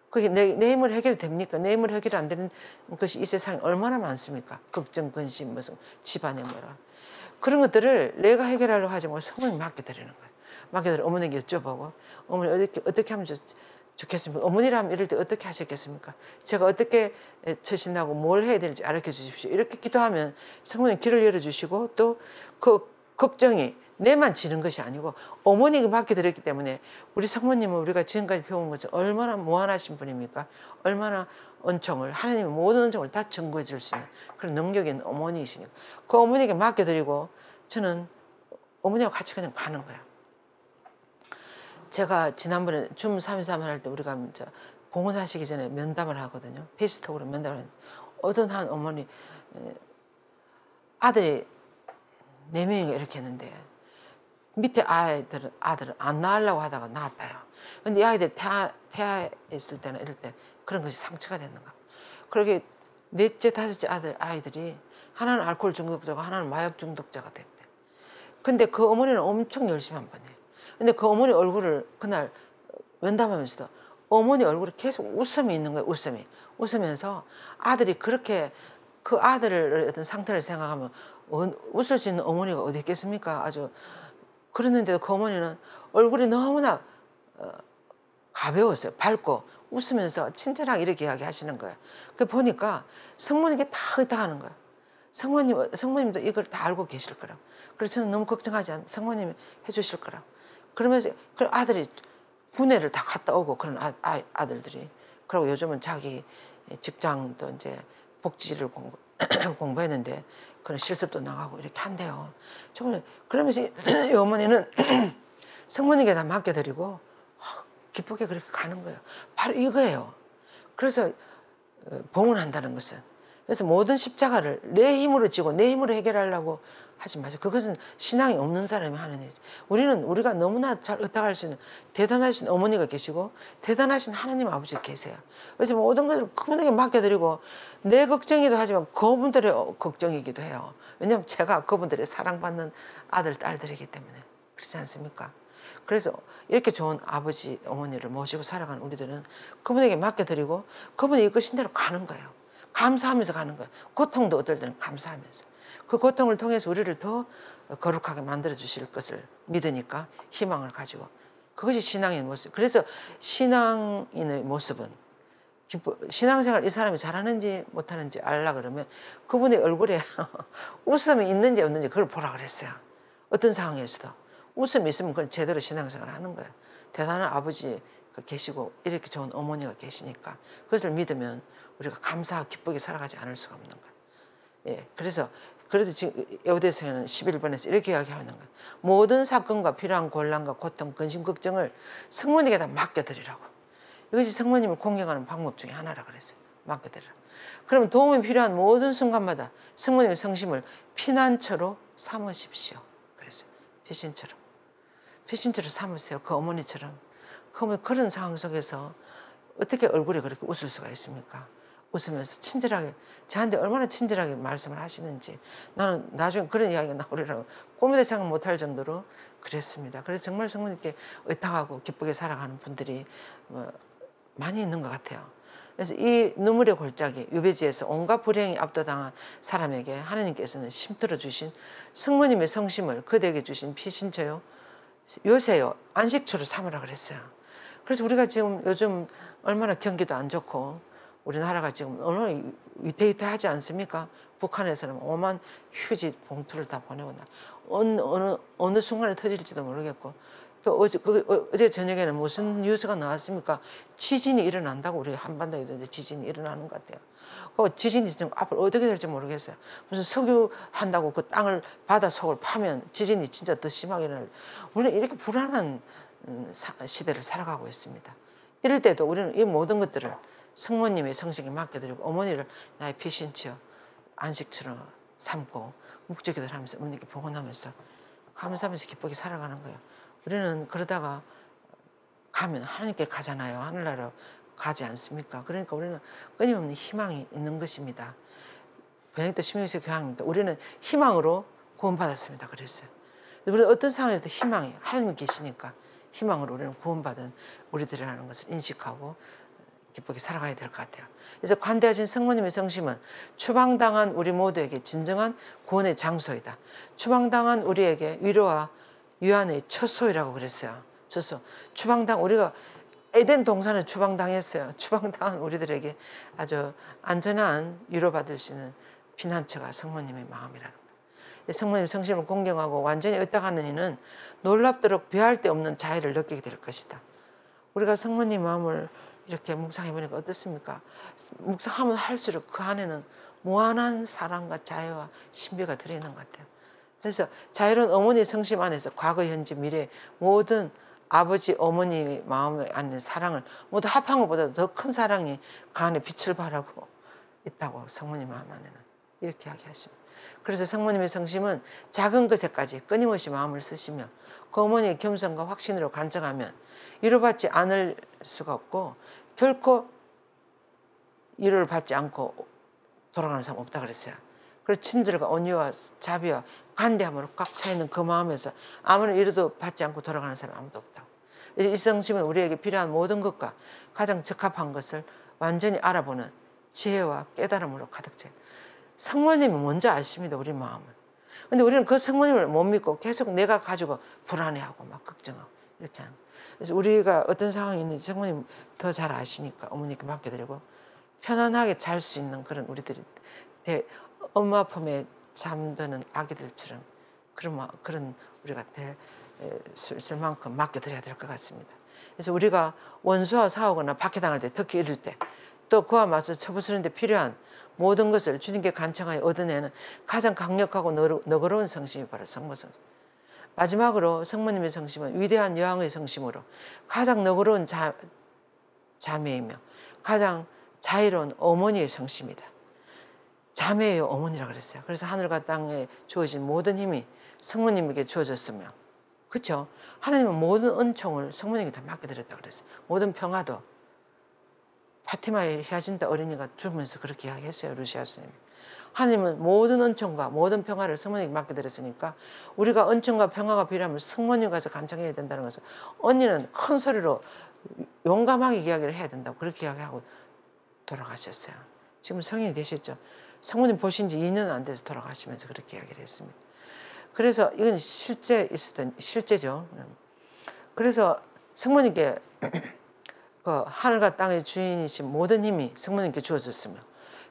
그게 내 힘으로 해결이 됩니까? 내 힘으로 해결이 안 되는 것이 이 세상에 얼마나 많습니까? 걱정, 근심, 무슨 집안에 뭐라. 그런 것들을 내가 해결하려고 하지 말고 성모님 맡겨드리는 거예요. 맡겨드리고 어머니에게 여쭤보고 어머니 어떻게 하면 좋겠습니까? 어머니라면 이럴 때 어떻게 하셨겠습니까? 제가 어떻게 처신하고 뭘 해야 될지 알려 주십시오. 이렇게 기도하면 성모님 길을 열어주시고 또 그 걱정이 내만 지는 것이 아니고 어머니가 맡겨드렸기 때문에 우리 성모님은 우리가 지금까지 배운 것은 얼마나 무한하신 분입니까? 얼마나 은총을 하나님의 모든 은총을 다 증거해 줄 수 있는 그런 능력이 있는 어머니이시니까 그 어머니에게 맡겨드리고 저는 어머니와 같이 그냥 가는 거예요. 제가 지난번에 줌 3.3 할 때 우리가 이제 봉헌하시기 전에 면담을 하거든요. 페이스톡으로 면담을 했는데 어떤 한 어머니 아들이 4명이 이렇게 했는데 밑에 아들은 안 낳으려고 하다가 낳았다요. 근데 이 아이들 태아했을 때나 이럴 때 그런 것이 상처가 되는 거야. 그렇게 넷째, 다섯째 아이들이 하나는 알코올 중독자고 하나는 마약 중독자가 됐대. 근데 그 어머니는 엄청 열심히 한 번이에요. 근데 그 어머니 얼굴을 그날 면담하면서도 어머니 얼굴에 계속 웃음이 있는 거예요. 웃으면서 아들이 그렇게 그 아들의 어떤 상태를 생각하면 웃을 수 있는 어머니가 어디 있겠습니까? 아주 그랬는데도 그 어머니는 얼굴이 너무나 가벼웠어요. 밝고 웃으면서 친절하게 이렇게 이야기하시는 거예요. 그 보니까 성모님께 다 의탁하는 거예요. 성모님도 이걸 다 알고 계실 거라고. 그래서 저는 너무 걱정하지 않고 성모님이 해주실 거라고. 그러면서 그 아들이 군대를 다 갔다 오고 그런 아들들이 그리고 요즘은 자기 직장도 이제 복지를 공부했는데 그런 실습도 나가고 이렇게 한대요. 정말 그러면서 이 어머니는 성모님께 다 맡겨드리고 기쁘게 그렇게 가는 거예요. 바로 이거예요. 그래서 봉헌한다는 것은 그래서 모든 십자가를 내 힘으로 지고 내 힘으로 해결하려고 하지 마세요. 그것은 신앙이 없는 사람이 하는 일이죠. 우리가 너무나 잘 의탁할 수 있는 대단하신 어머니가 계시고 대단하신 하나님 아버지 계세요. 그래서 모든 것을 그분에게 맡겨드리고 내 걱정이기도 하지만 그분들의 걱정이기도 해요. 왜냐하면 제가 그분들의 사랑받는 아들, 딸들이기 때문에 그렇지 않습니까? 그래서 이렇게 좋은 아버지, 어머니를 모시고 살아가는 우리들은 그분에게 맡겨드리고 그분이 이끄신 대로 가는 거예요. 감사하면서 가는 거예요. 고통도 어떨 때는 감사하면서. 그 고통을 통해서 우리를 더 거룩하게 만들어 주실 것을 믿으니까 희망을 가지고 그것이 신앙의 모습. 그래서 신앙인의 모습은 신앙생활 이 사람이 잘하는지 못하는지 알라 그러면 그분의 얼굴에 웃음이 있는지 없는지 그걸 보라 그랬어요. 어떤 상황에서도 웃음이 있으면 그걸 제대로 신앙생활 하는 거예요. 대단한 아버지가 계시고 이렇게 좋은 어머니가 계시니까 그것을 믿으면 우리가 감사하고 기쁘게 살아가지 않을 수가 없는 거예요. 예, 그래도 지금 에베소서는 11번에서 이렇게 이야기하는 거예요. 모든 사건과 필요한 곤란과 고통, 근심, 걱정을 성모님에게 다 맡겨드리라고. 이것이 성모님을 공경하는 방법 중에 하나라 그랬어요. 맡겨드리라. 그러면 도움이 필요한 모든 순간마다 성모님의 성심을 피난처로 삼으십시오. 그랬어요. 피신처로 삼으세요. 그 어머니처럼. 그런 상황 속에서 어떻게 얼굴이 그렇게 웃을 수가 있습니까? 웃으면서 친절하게 저한테 얼마나 친절하게 말씀을 하시는지 나는 나중에 그런 이야기가 나오리라고 꿈에도 생각 못할 정도로 그랬습니다. 그래서 정말 성모님께 의탁하고 기쁘게 살아가는 분들이 많이 있는 것 같아요. 그래서 이 눈물의 골짜기 유배지에서 온갖 불행이 압도당한 사람에게 하나님께서는 심들어 주신 성모님의 성심을 그대에게 주신 피신처요 요새요 안식처로 삼으라 그랬어요. 그래서 우리가 지금 요즘 얼마나 경기도 안 좋고 우리나라가 지금 얼마나 위태위태하지 않습니까? 북한에서는 오만 휴지 봉투를 다 보내고 어느 순간에 터질지도 모르겠고 또 어제 저녁에는 무슨 뉴스가 나왔습니까? 지진이 일어난다고 우리 한반도에도 이제 지진이 일어나는 것 같아요. 그 지진이 지금 앞으로 어떻게 될지 모르겠어요. 무슨 석유 한다고 그 땅을 바다 속을 파면 지진이 진짜 더 심하게 일어날. 우리는 이렇게 불안한 시대를 살아가고 있습니다. 이럴 때도 우리는 이 모든 것들을 성모님의 성식에 맡겨드리고 어머니를 나의 피신처 안식처럼 삼고 묵주기도를 하면서 어머니께 봉헌하면서 감사하면서 기쁘게 살아가는 거예요. 우리는 그러다가 가면 하나님께 가잖아요. 하늘나라로 가지 않습니까? 그러니까 우리는 끊임없는 희망이 있는 것입니다. 베네딕토 16세 교황입니다. 우리는 희망으로 구원받았습니다. 그랬어요. 우리는 어떤 상황에서도 희망이 하나님이 계시니까 희망으로 우리는 구원받은 우리들이라는 것을 인식하고 기쁘게 살아가야 될 것 같아요. 그래서 관대하신 성모님의 성심은 추방당한 우리 모두에게 진정한 구원의 장소이다. 추방당한 우리에게 위로와 위안의 처소이라고 그랬어요. 처소. 우리가 에덴 동산에 추방당했어요. 추방당한 우리들에게 아주 안전한 위로받을 수 있는 피난처가 성모님의 마음이라는 거예요. 성모님 성심을 공경하고 완전히 의탁하는 이는 놀랍도록 비할 데 없는 자유를 느끼게 될 것이다. 우리가 성모님 마음을 이렇게 묵상해 보니까 어떻습니까? 묵상하면 할수록 그 안에는 무한한 사랑과 자유와 신비가 들어있는 것 같아요. 그래서 자유로운 어머니의 성심 안에서 과거, 현재, 미래 모든 아버지, 어머니의 마음에 안는 사랑을 모두 합한 것보다 더 큰 사랑이 그 안에 빛을 발하고 있다고 성모님 마음 안에는 이렇게 이야기하십니다. 그래서 성모님의 성심은 작은 것에까지 끊임없이 마음을 쓰시며 그 어머니의 겸손과 확신으로 간청하면 위로받지 않을 수가 없고 결코 위로를 받지 않고 돌아가는 사람 없다 그랬어요. 그래서 친절과 온유와 자비와 관대함으로 꽉 차있는 그 마음에서 아무런 위로도 받지 않고 돌아가는 사람이 아무도 없다고. 이 성심은 우리에게 필요한 모든 것과 가장 적합한 것을 완전히 알아보는 지혜와 깨달음으로 가득 차. 성모님이 먼저 아십니다, 우리 마음을. 근데 우리는 그 성모님을 못 믿고 계속 내가 가지고 불안해하고 막 걱정하고 이렇게 하는 거예요. 그래서 우리가 어떤 상황이 있는지 성모님 더 잘 아시니까 어머니께 맡겨드리고 편안하게 잘 수 있는 그런 우리들이 엄마 품에 잠드는 아기들처럼 그런 우리가 될 수 있을 만큼 맡겨드려야 될 것 같습니다. 그래서 우리가 원수와 싸우거나 박해당할 때, 특히 이럴 때, 또 그와 맞서 처부수는 데 필요한 모든 것을 주님께 간청하여 얻어내는 가장 강력하고 너그러운 성심이 바로 성모성. 마지막으로 성모님의 성심은 위대한 여왕의 성심으로 가장 너그러운 자매이며 가장 자유로운 어머니의 성심이다. 자매의 어머니라 그랬어요. 그래서 하늘과 땅에 주어진 모든 힘이 성모님에게 주어졌으며, 그렇죠? 하나님은 모든 은총을 성모님에게 다 맡겨드렸다 그랬어요. 모든 평화도. 파티마의 히아신타 어린이가 죽으면서 그렇게 이야기했어요, 루시아 스님이. 하나님은 모든 은총과 모든 평화를 성모님에게 맡겨드렸으니까 우리가 은총과 평화가 필요하면 성모님 가서 간청해야 된다는 것을 언니는 큰 소리로 용감하게 이야기를 해야 된다고 그렇게 이야기하고 돌아가셨어요. 지금 성인이 되셨죠. 성모님 보신 지 2년 안 돼서 돌아가시면서 그렇게 이야기를 했습니다. 그래서 이건 실제죠. 그래서 성모님께 그 하늘과 땅의 주인이신 모든 힘이 성모님께 주어졌으며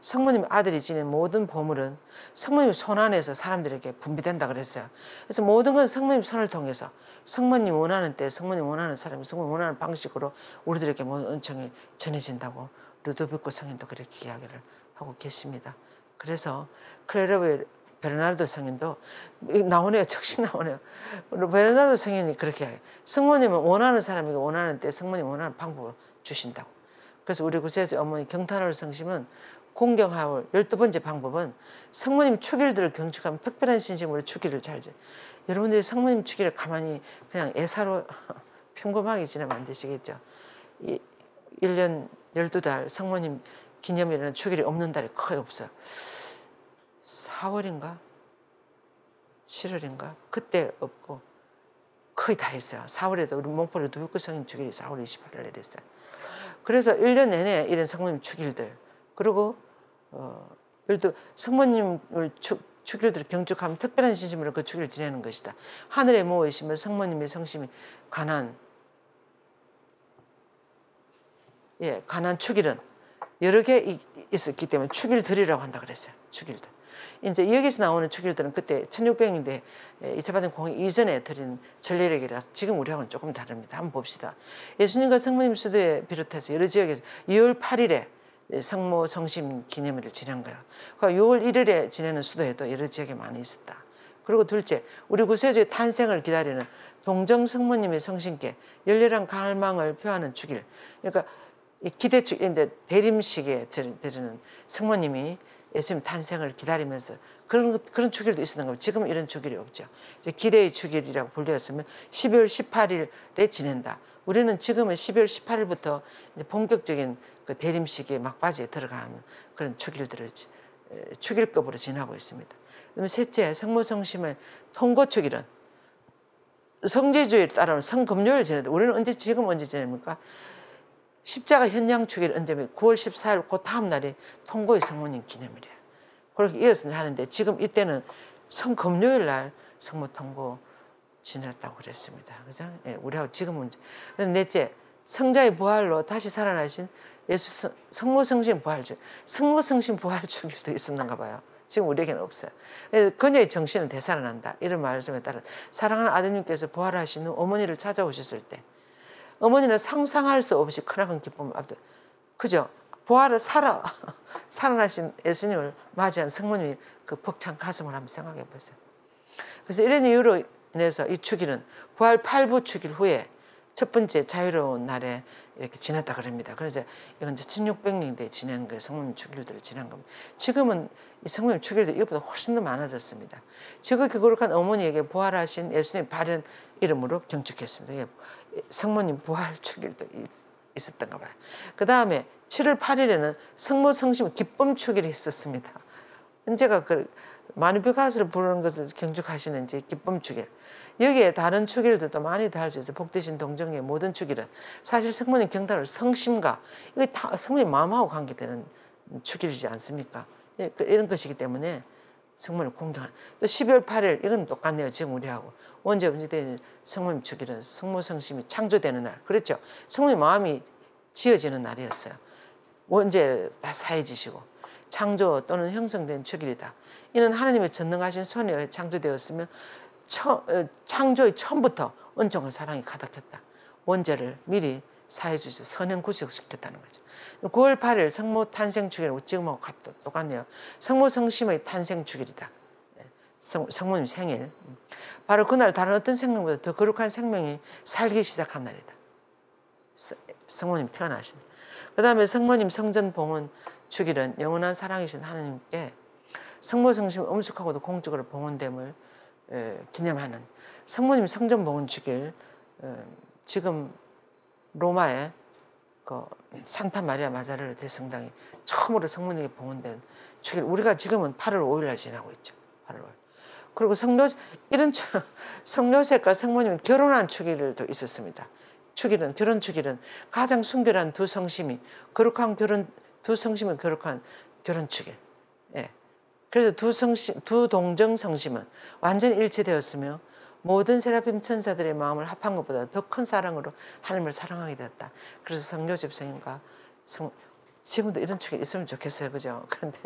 성모님 아들이 지닌 모든 보물은 성모님 손 안에서 사람들에게 분비된다 그랬어요. 그래서 모든 건 성모님 손을 통해서 성모님 원하는 때 성모님 원하는 사람이 성모님 원하는 방식으로 우리들에게 모든 은총이 전해진다고 루도비코 성인도 그렇게 이야기를 하고 계십니다. 그래서 클레르베 베르나르도 성인도 나오네요. 적시 나오네요. 베르나르도 성인이 그렇게 해요. 성모님은 원하는 사람에게 원하는 때 성모님 원하는 방법을 주신다고. 그래서 우리 구세주 어머니 경탄월 성심은 공경하올 12번째 방법은 성모님 축일들을 경축하면 특별한 신심으로 축일을 잘 지. 여러분들이 성모님 축일을 가만히 그냥 예사로 평범하게 지내면 안 되시겠죠. 1년 12달 성모님 기념일에는 축일이 없는 달이 거의 없어요. 4월인가 7월인가 그때 없고 거의 다 했어요. 4월에도 우리 몽골의 누비코 성인 축일이 4월 28일에 했어요. 그래서 1년 내내 이런 성모님 축일들 그리고 성모님을 축일들을 경축하면 특별한 신심으로 그 축일을 지내는 것이다. 하늘에 모이시면 성모님의 성심이 관한 축일은 여러 개 있었기 때문에 축일들이라고 한다 그랬어요. 축일들. 이제 여기서 나오는 축일들은 그때 1600년대 2차 바된 공의 이전에 드린 전례력이라서 지금 우리하고는 조금 다릅니다. 한번 봅시다. 예수님과 성모님 수도에 비롯해서 여러 지역에서 6월 8일에 성모 성심 기념일을 지낸 거예요. 그러니까 6월 1일에 지내는 수도에도 여러 지역에 많이 있었다. 그리고 둘째, 우리 구세주의 탄생을 기다리는 동정 성모님의 성신께 열렬한 갈망을 표하는 축일. 그러니까 기대축, 이제 대림식에 드리는 성모님이 예수님 탄생을 기다리면서 그런 축일도 있었는 겁니다. 지금 이런 축일이 없죠. 이제 기대의 축일이라고 불렸으면 12월 18일에 지낸다. 우리는 지금은 12월 18일부터 이제 본격적인 그 대림식의 막바지에 들어가는 그런 축일들을 축일급으로 지나고 있습니다. 그다음에 셋째, 성모성심의 통고축일은 성제주의에 따라오는 성금요일 지낸다. 우리는 지금 언제 지냅니까? 십자가 현장 축일 언제면 9월 14일 그 다음 날이 통고의 성모님 기념일이에요. 그렇게 이어서 하는데 지금 이때는 성금요일 날 성모 통고 지냈다고 그랬습니다. 그죠? 예, 우리하고 지금은 그다음 넷째 성자의 부활로 다시 살아나신 예수 성모성신 부활주 성모성신 부활주일도 있었는가 봐요. 지금 우리에게는 없어요. 그녀의 정신은 되살아난다. 이런 말씀에 따라 사랑하는 아드님께서 부활하신 후 어머니를 찾아오셨을 때 어머니는 상상할 수 없이 크나큰 기쁨을 앞두 그죠? 부활을 살아나신 예수님을 맞이한 성모님이 그 벅찬 가슴을 한번 생각해 보세요. 그래서 이런 이유로 인해서 이 축일은 부활 8부 축일 후에 첫 번째 자유로운 날에 이렇게 지냈다 그럽니다. 그래서 이건 이제 1600년대에 지낸 그 성모님 축일들을 지난 겁니다. 지금은 이 성모님 축일들이 이것보다 훨씬 더 많아졌습니다. 지극히 거룩한 어머니에게 부활하신 예수님 바른 이름으로 경축했습니다. 성모님 부활 축일도 있었던가 봐요. 그 다음에 7월 8일에는 성모 성심 기쁨 축일이 있었습니다. 언제가 그 마누비 가수를 부르는 것을 경축하시는지 기쁨 축일. 여기에 다른 축일들도 많이 다 할 수 있어요. 복되신 동정의 모든 축일은 사실 성모님 경탄을 성심과 이게 다 성모님 마음하고 관계되는 축일이지 않습니까? 이런 것이기 때문에 성모님 공경하는. 또 12월 8일 이건 똑같네요. 지금 우리하고 언제 성모님 축일은 성모 성심이 창조되는 날. 그렇죠? 성모님 마음이 지어지는 날이었어요. 원죄 다 사해지시고 창조 또는 형성된 축일이다. 이는 하나님의 전능하신 손에 의해 창조되었으며 창조의 처음부터 은총과 사랑이 가득했다. 원죄를 미리 사해 주셔서 선행 구속시켰다는 거죠. 9월 8일 성모 탄생 축일은 지금하고 똑같네요. 성모 성심의 탄생 축일이다. 성모님 생일. 바로 그날 다른 어떤 생명보다 더 거룩한 생명이 살기 시작한 날이다. 성모님 태어나신. 그 다음에 성모님 성전 봉헌 축일은 영원한 사랑이신 하나님께 성모 성심 엄숙하고도 공적으로 봉헌됨을 기념하는 성모님 성전 봉헌 축일. 지금 로마의 그 산타 마리아 마자렐라 대성당이 처음으로 성모님이 봉헌된 축일. 우리가 지금은 8월 5일 날 지나고 있죠. 8월 5일. 그리고 성요셉과 성모님이 결혼한 축일도 있었습니다. 축일은 결혼 축일은 가장 순결한 두 성심이 거룩한 두 성심은 거룩한 결혼 축일. 예. 그래서 두 동정 성심은 완전히 일치되었으며 모든 세라핌 천사들의 마음을 합한 것보다 더 큰 사랑으로 하나님을 사랑하게 되었다. 그래서 성요셉 성인과 지금도 이런 축일 있으면 좋겠어요, 그죠? 그런데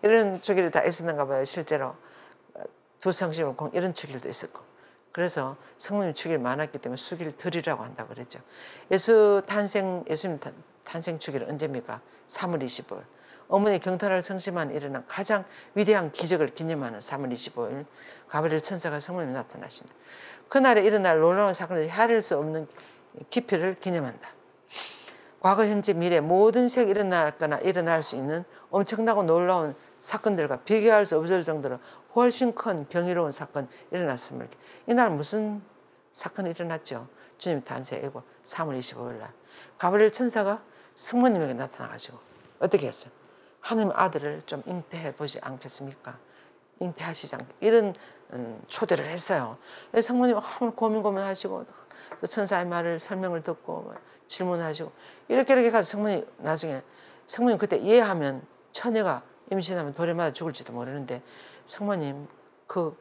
이런 축일이 다 있었는가 봐요, 실제로. 두 성심을 이런 축일도 있었고. 그래서 성모님 축일 많았기 때문에 수길 드리라고 한다고 그랬죠. 예수님 탄생 축일은 언제입니까? 3월 25일. 어머니 경탄을 성심한 일어난 가장 위대한 기적을 기념하는 3월 25일 가브리엘 천사가 성모님이 나타나신다. 그날에 일어날 놀라운 사건을 헤아릴 수 없는 깊이를 기념한다. 과거, 현재, 미래 모든 세계 일어났거나 일어날 수 있는 엄청나고 놀라운 사건들과 비교할 수 없을 정도로 훨씬 큰 경이로운 사건 일어났습니다. 이날 무슨 사건이 일어났죠? 주님 탄생이고 3월 25일 날 가브리엘 천사가 성모님에게 나타나가지고 어떻게 했어요? 하나님 아들을 좀 잉태해 보지 않겠습니까? 잉태하시지 않겠 이런 초대를 했어요. 성모님 고민하시고 또 천사의 말을 설명을 듣고 질문하시고 이렇게 가지고 성모님 나중에 성모님 그때 이해하면 처녀가 임신하면 돌에 맞아 죽을지도 모르는데 성모님 그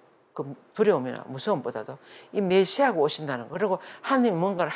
두려움이나 무서움보다도 이 메시아가 오신다는 거 그리고 하나님이 뭔가를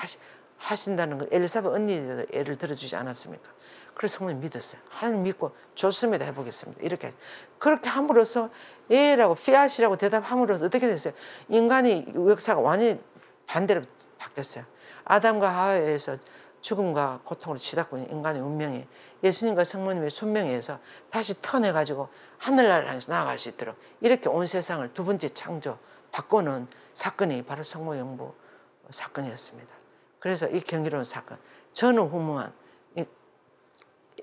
하신다는 거 엘리사벳 언니도 예를 들어주지 않았습니까? 그래서 성모님 믿었어요. 하나님 믿고 좋습니다 해보겠습니다. 이렇게 그렇게 함으로써 예라고 피앗이라고 대답함으로써 어떻게 됐어요? 인간의 역사가 완전히 반대로 바뀌었어요. 아담과 하와에 의해서 죽음과 고통으로 치닫고 있는 인간의 운명이 예수님과 성모님의 손명에 의해서 다시 터내가지고 하늘나라를 향해서 나아갈 수 있도록 이렇게 온 세상을 두 번째 창조 바꾸는 사건이 바로 성모영부 사건이었습니다. 그래서 이 경이로운 사건 전후무한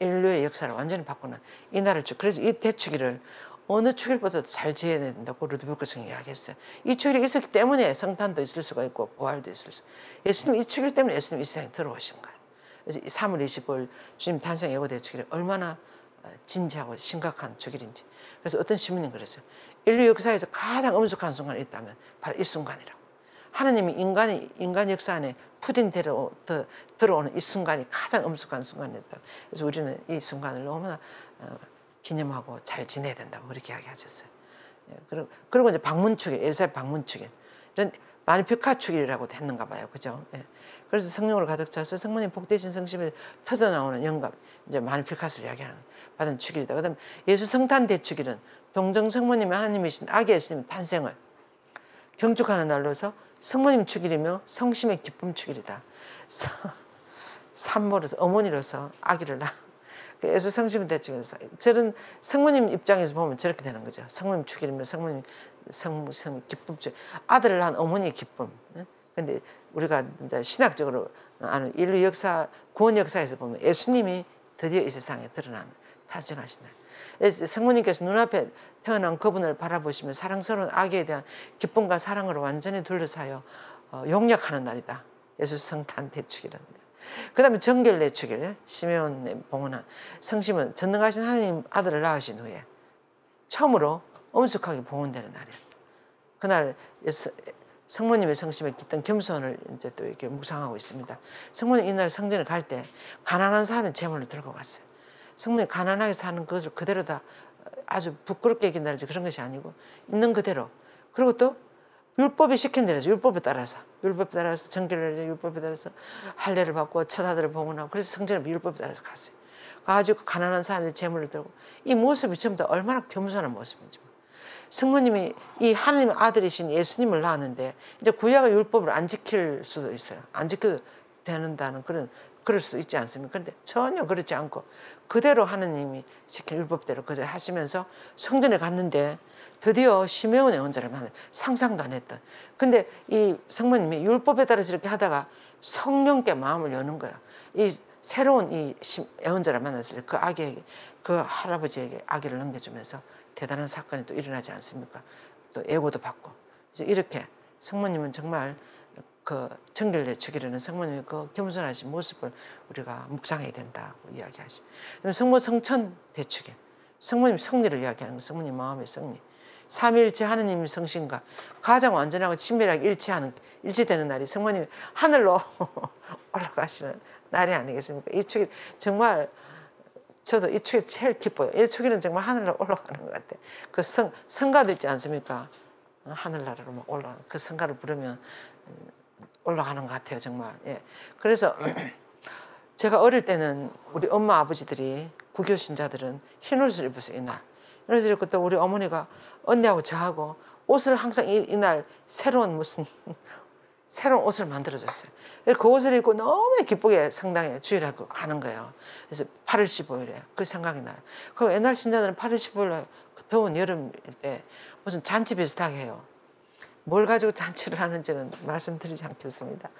인류의 역사를 완전히 바꾸는 이 날을 그래서 이 대축일을 어느 축일보다도 잘 지어야 된다고 루드비크 성이 이야기했어요. 이 축일이 있었기 때문에 성탄도 있을 수가 있고 부활도 있을 수. 예수님 이 축일 때문에 예수님 이 세상에 들어오신 거예요. 그래서 3월 25일 주님 탄생 예고 대축일이 얼마나 진지하고 심각한 축일인지. 그래서 어떤 시민이 그랬어요. 인류 역사에서 가장 엄숙한 순간이 있다면 바로 이 순간이라고. 하나님이 인간 역사 안에 푸딩대로 들어오는 이 순간이 가장 엄숙한 순간이었다. 그래서 우리는 이 순간을 너무나 기념하고 잘 지내야 된다고 그렇게 이야기하셨어요. 예, 그리고 이제 방문축일, 엘사벳 방문축일, 이런 마니피카 축일이라고 했는가 봐요, 그죠? 예. 그래서 성령으로 가득 차서 성모님 복되신 성심에 터져 나오는 영감, 이제 마니피카스를 이야기하는 받은 축일이다. 그다음 예수 성탄 대축일은 동정 성모님이 하나님이신 아기 예수님 탄생을 경축하는 날로서 성모님 축일이며 성심의 기쁨 축일이다. 산모로서 어머니로서 아기를 낳아 예수 성심 대축일에서 저런 성모님 입장에서 보면 저렇게 되는 거죠. 성모님 축일이며 성모님 성 기쁨 축 아들을 낳은 어머니의 기쁨. 근데 우리가 이제 신학적으로 아는 인류 역사 구원 역사에서 보면 예수님이 드디어 이 세상에 드러나는 탄생하신 날. 성모님께서 눈앞에 태어난 그분을 바라보시며 사랑스러운 아기에 대한 기쁨과 사랑으로 완전히 둘러싸여 용역하는 날이다. 예수 성탄 대축일은. 그 다음에 정결 대축일, 시메온의 봉헌한 성심은 전능하신 하나님 아들을 낳으신 후에 처음으로 엄숙하게 봉헌되는 날이야. 그날 성모님의 성심에 깃든 겸손을 이제 또 이렇게 묵상하고 있습니다. 성모님 이날 성전에 갈 때 가난한 사람의 재물을 들고 갔어요. 성모님 가난하게 사는 것을 그대로 다 아주 부끄럽게 얘기한다든지 그런 것이 아니고 있는 그대로. 그리고 또 율법이 시킨 대로 율법에 따라서 정결을 율법에 따라서 할례를 받고 처자들을 봉헌하고 그래서 성전에 율법에 따라서 갔어요. 가지고 가난한 사람의 재물을 들고 이 모습이 전부 다 얼마나 겸손한 모습인지. 성모님이 이 하나님 아들이신 예수님을 낳았는데 이제 구약의 율법을 안 지킬 수도 있어요. 안 지켜도 되는다는 그럴 수도 있지 않습니까? 그런데 전혀 그렇지 않고 그대로 하나님이 시킨 율법대로 그대로 하시면서 성전에 갔는데 드디어 시메온의 언자를 만나 상상도 안 했던. 근데 이 성모님이 율법에 따라서 이렇게 하다가 성령께 마음을 여는 거예요. 이 새로운 이 애언자를 만났을 때 그 아기에게 그 할아버지에게 아기를 넘겨주면서 대단한 사건이 또 일어나지 않습니까? 또 예고도 받고. 그래서 이렇게 성모님은 정말 그 정결례 주기로는 성모님의 그 겸손하신 모습을 우리가 묵상해야 된다고 이야기하십니다. 성모 성천 대축일, 성모님 성리를 이야기하는 거, 성모님 마음의 성리. 삼위일체 하느님의 성신과 가장 완전하고 친밀하게 일치되는 날이 성모님이 하늘로 올라가시는 날이 아니겠습니까? 이 축일 정말 저도 이 축일 제일 기뻐요. 이 축일은 정말 하늘로 올라가는 것 같아요. 그 성가도 있지 않습니까? 하늘나라로 막 올라가는 그 성가를 부르면 올라가는 것 같아요, 정말. 예. 그래서 제가 어릴 때는 우리 엄마 아버지들이 구교 신자들은 흰 옷을 입었어요, 이날. 흰 옷을 입고 또 우리 어머니가 언니하고 저하고 옷을 항상 이날 새로운 옷을 만들어줬어요. 그 옷을 입고 너무 기쁘게 성당에 주일하고 가는 거예요. 그래서 8월 15일에 그 생각이 나요. 그 옛날 신자들은 8월 15일에 더운 여름일 때 무슨 잔치 비슷하게 해요. 뭘 가지고 잔치를 하는지는 말씀드리지 않겠습니다.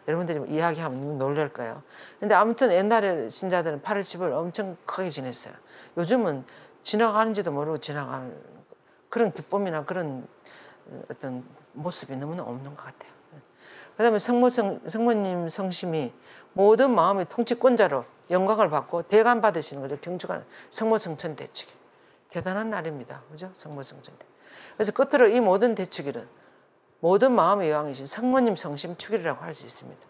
여러분들이 이야기하면 놀랄 거예요. 근데 아무튼 옛날에 신자들은 8월 15일 엄청 크게 지냈어요. 요즘은 지나가는지도 모르고 지나가는 그런 기쁨이나 그런 어떤 모습이 너무나 없는 것 같아요. 그 다음에 성모님 성심이 모든 마음의 통치권자로 영광을 받고 대감 받으시는 것을 경축하는 성모성천 대축일. 대단한 날입니다. 그죠? 성모성천 대. 그래서 끝으로 이 모든 대축일은 모든 마음의 여왕이신 성모님 성심 축일이라고 할 수 있습니다.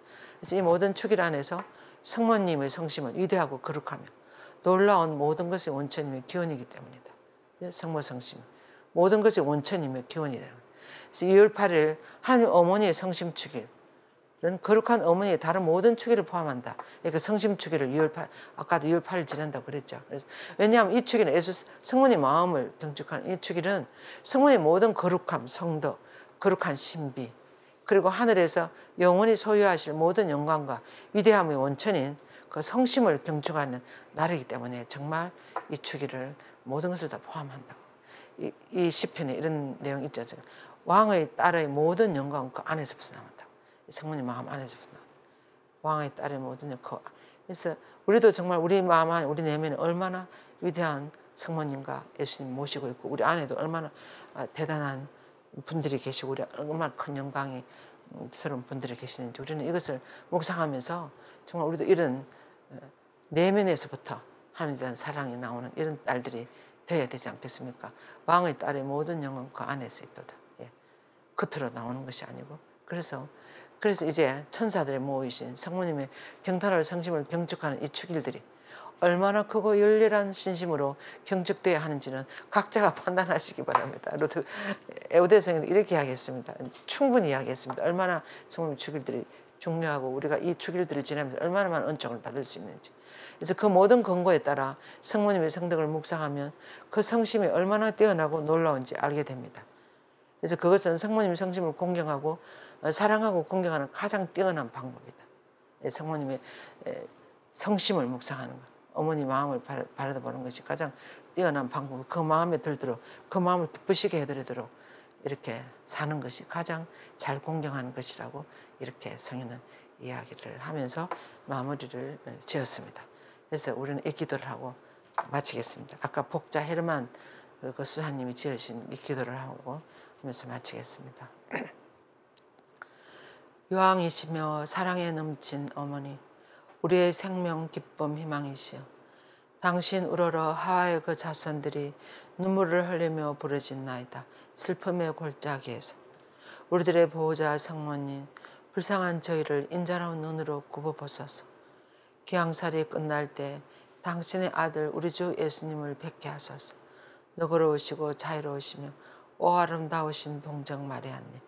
그래서 이 모든 축일 안에서 성모님의 성심은 위대하고 거룩하며 놀라운 모든 것의 원천이며 기원이기 때문이다. 성모 성심. 모든 것의 원천이며 기원이다. 그래서 2월 8일 하나님 어머니의 성심 축일. 이런 거룩한 어머니의 다른 모든 축일을 포함한다. 그러니까 성심 축일을 2월 8일, 아까도 2월 8일 지낸다고 그랬죠. 그래서 왜냐하면 이 축일은 예수 성모님 마음을 경축하는 이 축일은 성모의 모든 거룩함, 성도, 거룩한 신비, 그리고 하늘에서 영원히 소유하실 모든 영광과 위대함의 원천인 그 성심을 경축하는 날이기 때문에 정말 이 축일을 모든 것을 다 포함한다고. 이 시편에 이런 내용이 있죠. 왕의 딸의 모든 영광 그 안에서부터 나온다고. 성모님 마음 안에서부터 나온다. 왕의 딸의 모든 영광. 그래서 우리도 정말 우리 마음 안에 우리 내면에 얼마나 위대한 성모님과 예수님 모시고 있고 우리 안에도 얼마나 대단한 분들이 계시고 우리 얼마나 큰 영광이 스러운 분들이 계시는지 우리는 이것을 묵상하면서 정말 우리도 이런 내면에서부터 하나님에 대한 사랑이 나오는 이런 딸들이 되어야 되지 않겠습니까? 왕의 딸의 모든 영혼 그 안에서 있도다. 예. 겉으로 나오는 것이 아니고 그래서 이제 천사들이 모이신 성모님의 경탄할 성심을 경축하는 이 축일들이 얼마나 크고 열렬한 신심으로 경축되어야 하는지는 각자가 판단하시기 바랍니다. 루트 에우대성에도 이렇게 이야기했습니다. 충분히 이야기했습니다. 얼마나 성모님 축일들이 중요하고 우리가 이 축일들을 지나면서 얼마나 많은 은총을 받을 수 있는지. 그래서 그 모든 근거에 따라 성모님의 성덕을 묵상하면 그 성심이 얼마나 뛰어나고 놀라운지 알게 됩니다. 그래서 그것은 성모님 성심을 공경하고 사랑하고 공경하는 가장 뛰어난 방법이다. 성모님의 성심을 묵상하는 것, 어머니 마음을 바라보는 것이 가장 뛰어난 방법. 그 마음에 들도록, 그 마음을 기쁘시게 해드리도록 이렇게 사는 것이 가장 잘 공경하는 것이라고 이렇게 성인은 이야기를 하면서 마무리를 지었습니다. 그래서 우리는 이 기도를 하고 마치겠습니다. 아까 복자 헤르만 그 수사님이 지으신 이 기도를 하고 하면서 마치겠습니다. 유황이시며 사랑에 넘친 어머니, 우리의 생명, 기쁨, 희망이시여. 당신 우러러 하와의 그 자손들이 눈물을 흘리며 부르짖나이다. 슬픔의 골짜기에서. 우리들의 보호자 성모님, 불쌍한 저희를 인자로운 눈으로 굽어보소서. 귀양살이 끝날 때 당신의 아들 우리 주 예수님을 뵙게 하소서. 너그러우시고 자유로우시며 오 아름다우신 동정 마리아님,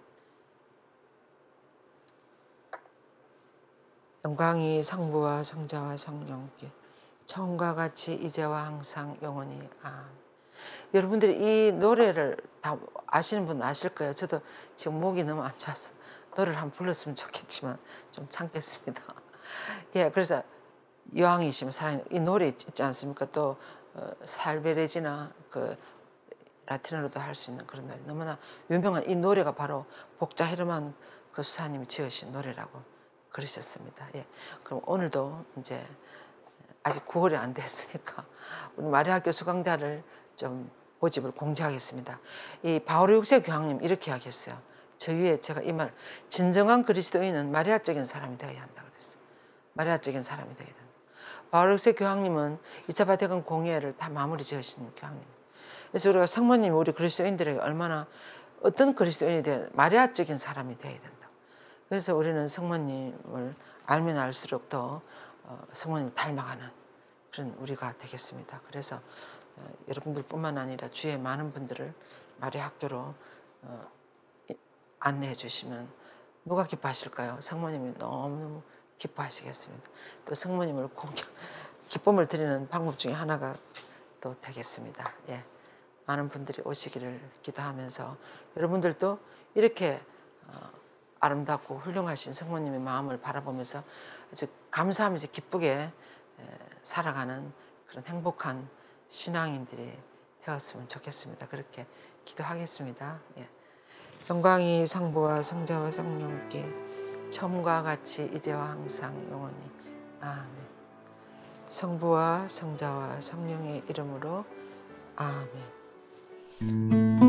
영광이 성부와 성자와 성령께 처음과 같이 이제와 항상 영원히 아멘. 여러분들이 이 노래를 다 아시는 분 아실 거예요. 저도 지금 목이 너무 안 좋아서 노래를 한번 불렀으면 좋겠지만 좀 참겠습니다. 예, 그래서 여왕이시면 사랑해, 이 노래 있지 않습니까? 또 살베레지나 그 라틴어로도 할 수 있는 그런 노래, 너무나 유명한 이 노래가 바로 복자 헤르만 그 수사님이 지으신 노래라고 그러셨습니다. 예, 그럼 오늘도 이제 아직 9월이 안 됐으니까 우리 마리아학교 수강자를 좀 모집을 공지하겠습니다. 이 바오로 6세 교황님 이렇게 이야기했어요. 저 위에 제가 이 말, 진정한 그리스도인은 마리아적인 사람이 되어야 한다 그랬어요. 마리아적인 사람이 되어야 된다. 바오로 6세 교황님은 2차 바티칸 공예를 다 마무리 지으신 교황님. 그래서 우리가 성모님이 우리 그리스도인들에게 얼마나 어떤 그리스도인이 되어야 마리아적인 사람이 되어야 된다. 그래서 우리는 성모님을 알면 알수록 더 성모님을 닮아가는 그런 우리가 되겠습니다. 그래서 여러분들뿐만 아니라 주위의 많은 분들을 마리아 학교로 안내해 주시면 누가 기뻐하실까요? 성모님이 너무너무 기뻐하시겠습니다. 또 성모님을 기쁨을 드리는 방법 중에 하나가 또 되겠습니다. 예, 많은 분들이 오시기를 기도하면서 여러분들도 이렇게 아름답고 훌륭하신 성모님의 마음을 바라보면서 아주 감사하면서 기쁘게 살아가는 그런 행복한 신앙인들이 되었으면 좋겠습니다. 그렇게 기도하겠습니다. 예. 영광이 성부와 성자와 성령께 처음과 같이 이제와 항상 영원히 아멘. 성부와 성자와 성령의 이름으로 아멘.